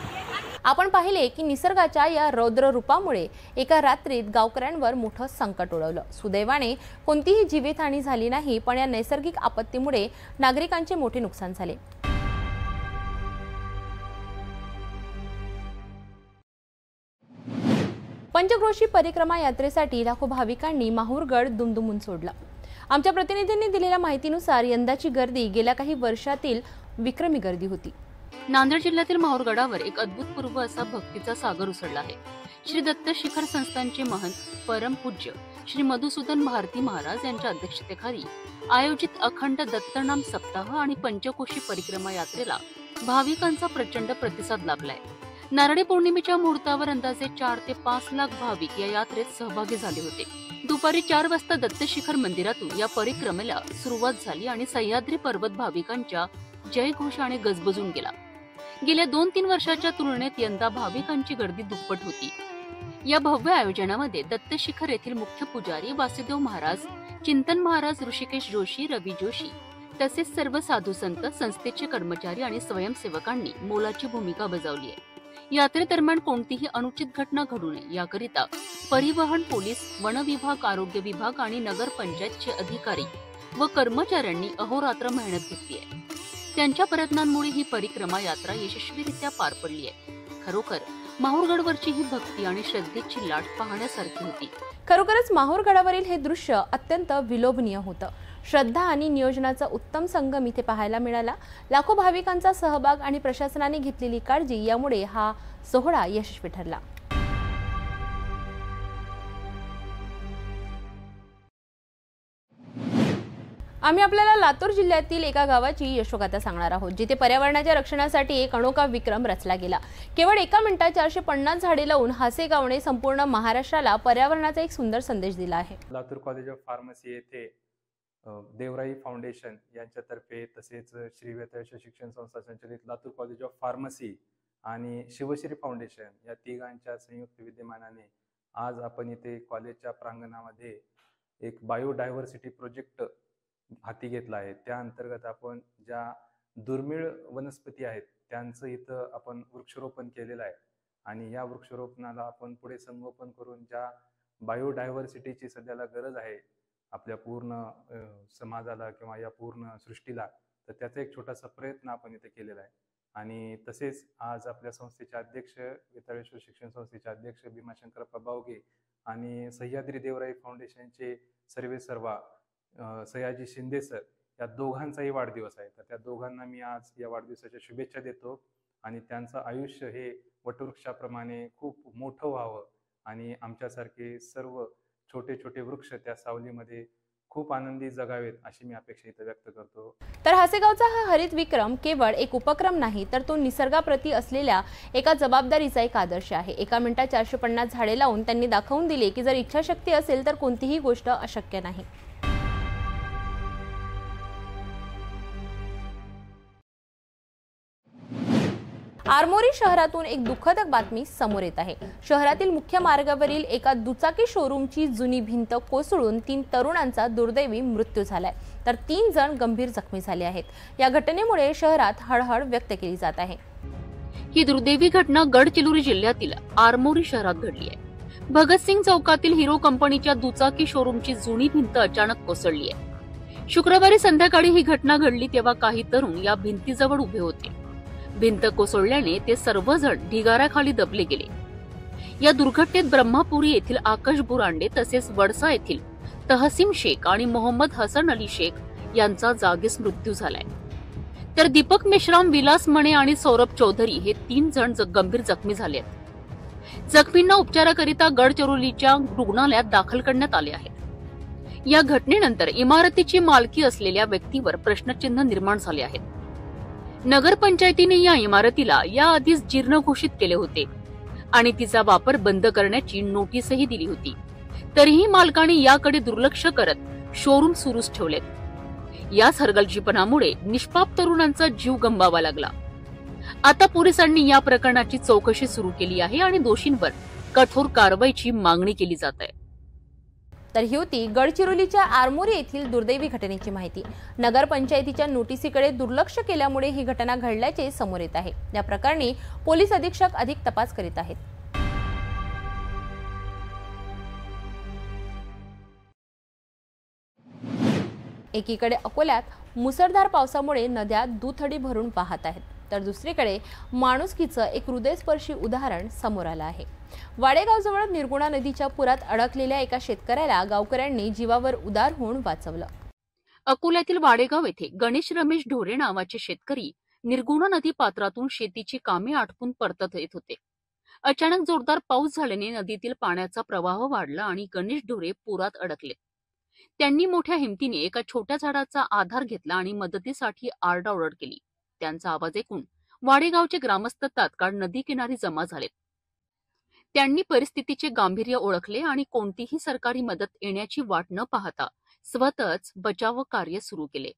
आपण पाहिले की निसर्गाच्या या रौद्र रूपामुळे एका रात्रीत गावकऱ्यांवर मोठं संकट ओढवलं. सुदैवाने कोणतीही जीवितहानी झाली नाही, पण या नैसर्गिक आपत्तीमुळे नागरिकांचे मोठे नुकसान झाले. पंचक्रोशी परिक्रमा यात्रेसाठी लाखो भाविकांनी माहूरगड दुमदुमून सोडला. आमच्या प्रतिनिधींनी दिलेल्या माहितीनुसार यंदाची गर्दी गेल्या काही वर्षातील विक्रमी गर्दी होती. नांदेड जिल्ह्यातील माहूरगडावर एक अद्भुतपूर्व असा भक्तीचा सागर उसळला आहे. श्री दत्त शिखर संस्थानचे महंत परमपूज्य श्री मधुसूदन भारती महाराज यांच्या अध्यक्षतेखाली आयोजित अखंड दत्तनाम सप्ताह आणि पंचकोशी परिक्रमा यात्रेला भाविकांचा प्रचंड प्रतिसाद लाभलाय. नारळी पौर्णिमेच्या मुहूर्तावर अंदाजे 4 ते 5 लाख भाविक या यात्रेत सहभागी झाले होते. दुपारी 4 वाजता दत्तशिखर मंदिरातून या परिक्रमेला सुरुवात झाली आणि सह्याद्री पर्वत भाविकांच्या जयघोषाने गजबजून गेला. गेल्या 2-3 वर्षाच्या तुलनेत यंदा भाविकांची गर्दी दुप्पट होती. या भव्य आयोजनामध्ये दत्तशिखर येथील मुख्य पुजारी वासुदेव महाराज, चिंतन महाराज, ऋषिकेश जोशी, रवी जोशी तसेच सर्व साधू संत, संस्थेचे कर्मचारी आणि स्वयंसेवकांनी मोलाची भूमिका बजावली आहे. यात्रेदरम्यान कोणतीही अनुचित घटना घडू नये याकरिता परिवहन पोलीस, वन विभाग, आरोग्य विभाग आणि नगरपंचायतचे अधिकारी व कर्मचाऱ्यांनी अहोरात्र मेहनत घेतली आहे. त्यांच्या प्रयत्नांमुळे ही परिक्रमा यात्रा यशस्वीरित्या पार पडली आहे. खरोखर माहूरगडवरची ही भक्ती आणि श्रद्धेची लाट पाहण्यासारखी होती. खरोखरच माहूरगडावरील हे दृश्य अत्यंत विलोभनीय होतं. श्रद्धा आणि नियोजनाचा उत्तम संगम इथे पाहायला मिळाला. लाखो भाविकांचा सहभाग आणि प्रशासनाने घेतलेली काळजी यामुळे हा सोहळा यशस्वी ठरला. आम्ही आपल्याला लातूर जिल्ह्यातील एका गावाची यशोगाथा सांगणार आहोत, जिथे पर्यावरणाच्या रक्षणासाठी एक अनोखा विक्रम रचला गेला. केवळ 1 मिनिटात 450 झाडे लावून हासेगावने संपूर्ण महाराष्ट्राला पर्यावरणाचा एक सुंदर संदेश दिला आहे. लातूर कॉलेज ऑफ फार्मसी येथे देवराई फाउंडेशन यांच्यातर्फे तसेच श्री वेताळेश्वर शिक्षण संस्था संचलित लातूर कॉलेज ऑफ फार्मसी आणि शिवश्री फाउंडेशन या तिघांच्या संयुक्त विद्यमानाने आज आपण इथे कॉलेजच्या प्रांगणामध्ये एक बायोडायव्हर्सिटी प्रोजेक्ट हाती घेतला आहे. त्या अंतर्गत आपण ज्या दुर्मिळ वनस्पती आहेत त्यांचं इथं आपण वृक्षारोपण केलेलं आहे आणि या वृक्षारोपणाला आपण पुढे संगोपन करून ज्या बायोडायव्हर्सिटीची सध्याला गरज आहे आपल्या पूर्ण समाजाला किंवा या पूर्ण सृष्टीला, तर त्याचा एक छोटासा प्रयत्न आपण इथे केलेला आहे. आणि तसेच आज आपल्या संस्थेचे अध्यक्ष, वेताळेश्वर शिक्षण संस्थेचे अध्यक्ष भीमाशंकरप्पा बावगे आणि सह्याद्री देवराई फाउंडेशनचे सर्वेसर्वा सयाजी शिंदे सर या दोघांचाही वाढदिवस आहे. तर त्या दोघांना मी आज या वाढदिवसाच्या शुभेच्छा देतो आणि त्यांचं आयुष्य हे वटवृक्षाप्रमाणे खूप मोठं व्हावं आणि आमच्यासारखे सर्व छोटे छोटे वृक्ष त्या सावलीमध्ये खूप आनंदी जगावेत अशी मी अपेक्षा इथं व्यक्त करतो. तर हासेगावचा हा हरित विक्रम केवळ एक उपक्रम नाही, तर तो निसर्गाप्रती असलेल्या एका जबाबदारीचा एक आदर्श आहे. 1 मिनिटात 450 झाडे लावून त्यांनी दाखवून दिले की जर इच्छाशक्ती असेल तर कोणतीही गोष्ट अशक्य नाही. आरमोरी शहरातून एक दुःखद बातमी समोर येत आहे. शहरातील मुख्य मार्गावरील एका दुचाकी शोरूमची जुनी भिंत कोसळून 3 तरुणांचा दुर्दैवी मृत्यू झालाय, तर 3 जण गंभीर जखमी झाले आहेत. या घटनेमुळे शहरात हळहळ व्यक्त केली जात आहे. ही दुर्दैवी घटना गडचिरोली जिल्ह्यातील आरमोरी शहरात घडली आहे. भगतसिंग चौकातील हिरो कंपनीच्या दुचाकी शोरूमची जुनी भिंत अचानक कोसळली आहे. शुक्रवारी संध्याकाळी ही घटना घडली तेव्हा काही तरुण या भिंतीजवळ उभे होते. भिंत कोसळल्याने ते सर्वजण ढिगाऱ्याखाली दबले गेले. या दुर्घटनेत ब्रह्मापुरी येथील आकाश बुरांडे तसेच वडसा येथील तहसीम शेख आणि मोहम्मद हसन अली शेख यांचा जागीच मृत्यू झालाय. तर दीपक मेश्राम, विलास मणे आणि सौरभ चौधरी हे 3 जण गंभीर जखमी झाले आहेत. जखमींना उपचाराकरिता गडचिरोलीच्या रुग्णालयात दाखल करण्यात आले आहे. या घटनेनंतर इमारतीची मालकी असलेल्या व्यक्तीवर प्रश्नचिन्ह निर्माण झाले आहेत. नगरपंचायतीने या इमारतीला याआधीच जीर्ण घोषित केले होते आणि तिचा वापर बंद करण्याची नोटीसही दिली होती. तरीही मालकाने याकडे दुर्लक्ष करत शोरूम सुरूच ठेवले. याच हलगर्जीपणामुळे निष्पाप तरुणांचा जीव गमवावा लागला. आता पोलिसांनी या प्रकरणाची चौकशी सुरू केली आहे आणि दोषींवर कठोर कारवाईची मागणी केली जात आहे. तर ही होती गडचिरोलीच्या आरमोरी येथील दुर्दैवी घटनेची माहिती। नगरपंचायतीच्या नोटिसीकडे दुर्लक्ष केल्यामुळे ही घटना घडल्याचे समोर येत आहे। या प्रकरणी पोलीस अधीक्षक अधिक तपास करीत आहेत। एकीकडे अकोल्यात मुसळधार पावसामुळे नद्या दुथडी भरून वाहत आहेत, तर दुसरीकडे माणुसकीचं एक हृदयस्पर्शी उदाहरण समोर आलं आहे। वाडेगावजवळ निर्गुणा नदीच्या पुरात अडकलेल्या एका शेतकऱ्याला गावकऱ्यांनी जीवावर उदार होऊन वाचवलं। अकोल्यातील वाडेगाव येथे गणेश रमेश ढोरे नावाचे शेतकरी निर्गुणा नदी पात्रातून शेतीची कामे आटपून परतत येत होते। अचानक जोरदार पाऊस झाल्याने नदीतील पाण्याचा प्रवाह वाढला आणि गणेश ढोरे पुरात अडकले। त्यांनी मोठ्या हिमतीने एका छोट्या झाडाचा आधार घेतला आणि मदतीसाठी आरडाओरड केली। त्यांचा आवाज ऐकून वाडेगावचे ग्रामस्थ तात्काळ नदी किनारी जमा झाले। त्यांनी परिस्थितीचे गांभीर्य ओळखले आणि कोणतीही सरकारी मदत येण्याची वाट न पाहता स्वतःच बचाव कार्य सुरू केले।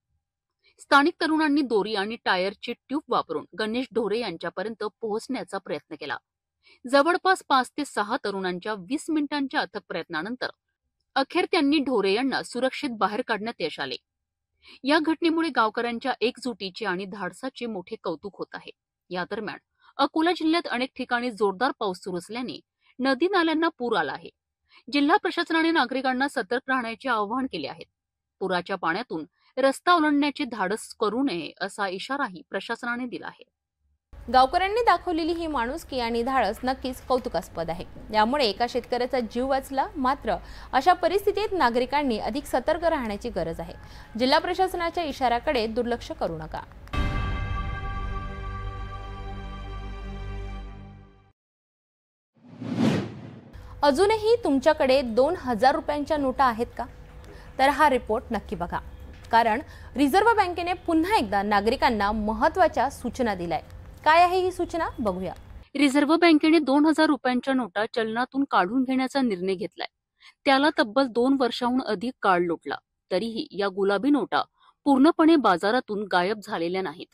स्थानिक तरुणांनी दोरी आणि टायरची ट्यूब वापरून गणेश ढोरे यांच्यापर्यंत पोहोचण्याचा प्रयत्न केला। जवळपास 5 ते 6 तरुणांच्या 20 मिनिटांच्या अथक प्रयत्नानंतर अखेर त्यांनी ढोरे यांना सुरक्षित बाहेर काढण्यात यश आले। या घटनेमुळे गावकऱ्यांच्या एकजुटीचे आणि धाडसाचे मोठे कौतुक होत आहे। या दरम्यान अकोला जिल्ह्यात अनेक ठिकाणी जोरदार पाऊस सुरू असल्याने नदी नाल्यांना पूर आला आहे। जिल्हा प्रशासनाने नागरिकांना सतर्क राहण्याचे आवाहन केले आहे। पुराच्या पाण्यातून रस्ता ओलांडण्याचे धाडस करू नये असा इशाराही प्रशासनाने दिला आहे। गावकऱ्यांनी दाखवलेली ही माणुसकी आणि धाडस नक्कीच कौतुकास्पद आहे। यामुळे एका शेतकऱ्याचा जीव वाचला। मात्र अशा परिस्थितीत नागरिकांनी अधिक सतर्क राहण्याची गरज आहे। जिल्हा प्रशासनाच्या इशाऱ्याकडे दुर्लक्ष करू नका। अजूनही तुमच्याकडे 2000 रुपयांच्या नोटा आहेत का? तर हा रिपोर्ट नक्की बघा, कारण रिझर्व्ह बँकेने पुन्हा एकदा नागरिकांना महत्त्वाच्या सूचना दिल्या। काय आहे ही सूचना बघूया। रिझर्व्ह बँकेने 2000 रुपयांच्या नोटा चलनातून काढून घेण्याचा निर्णय घेतलाय। त्याला तब्बल 2 वर्षांहून अधिक काळ लोटला, तरीही या गुलाबी नोटा पूर्णपणे बाजारातून गायब झालेल्या नाहीत।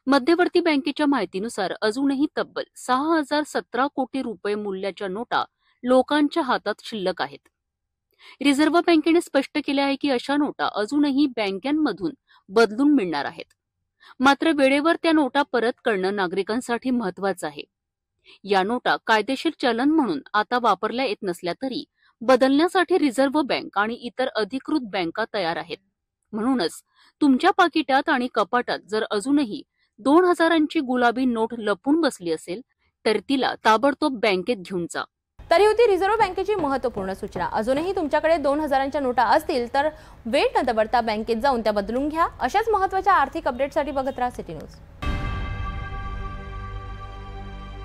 मध्यवर्ती बँकेच्या माहितीनुसार अजूनही तब्बल 6017 कोटी रुपये मूल्याच्या नोटा लोकांच्या हातात शिल्लक आहेत। रिझर्व्ह बँकेने स्पष्ट केले आहे की अशा नोटा अजूनही बँकांमधून बदलून मिळणार आहेत। मात्र वेळेवर त्या नोटा परत करणं नागरिकांसाठी महत्त्वाचं आहे। या नोटा कायदेशीर चलन म्हणून आता वापरल्या येत नसल्या तरी बदलण्यासाठी रिझर्व्ह बँक आणि इतर अधिकृत बँका तयार आहेत। म्हणूनच तुमच्या पाकिटात आणि कपाटात जर अजूनही 2000ची गुलाबी नोट लपून बसली असेल तर तिला ताबडतोब बँकेत घेऊन जा। तरी होती रिझर्व्ह बँकेची महत्त्वपूर्ण सूचना। अजूनही तुमच्याकडे 2000च्या नोटा असतील तर वेळ न दवडता बँकेत जाऊन त्या बदलून घ्या। अशाच महत्त्वाच्या आर्थिक अपडेटसाठी बघत राहा सिटी न्यूज।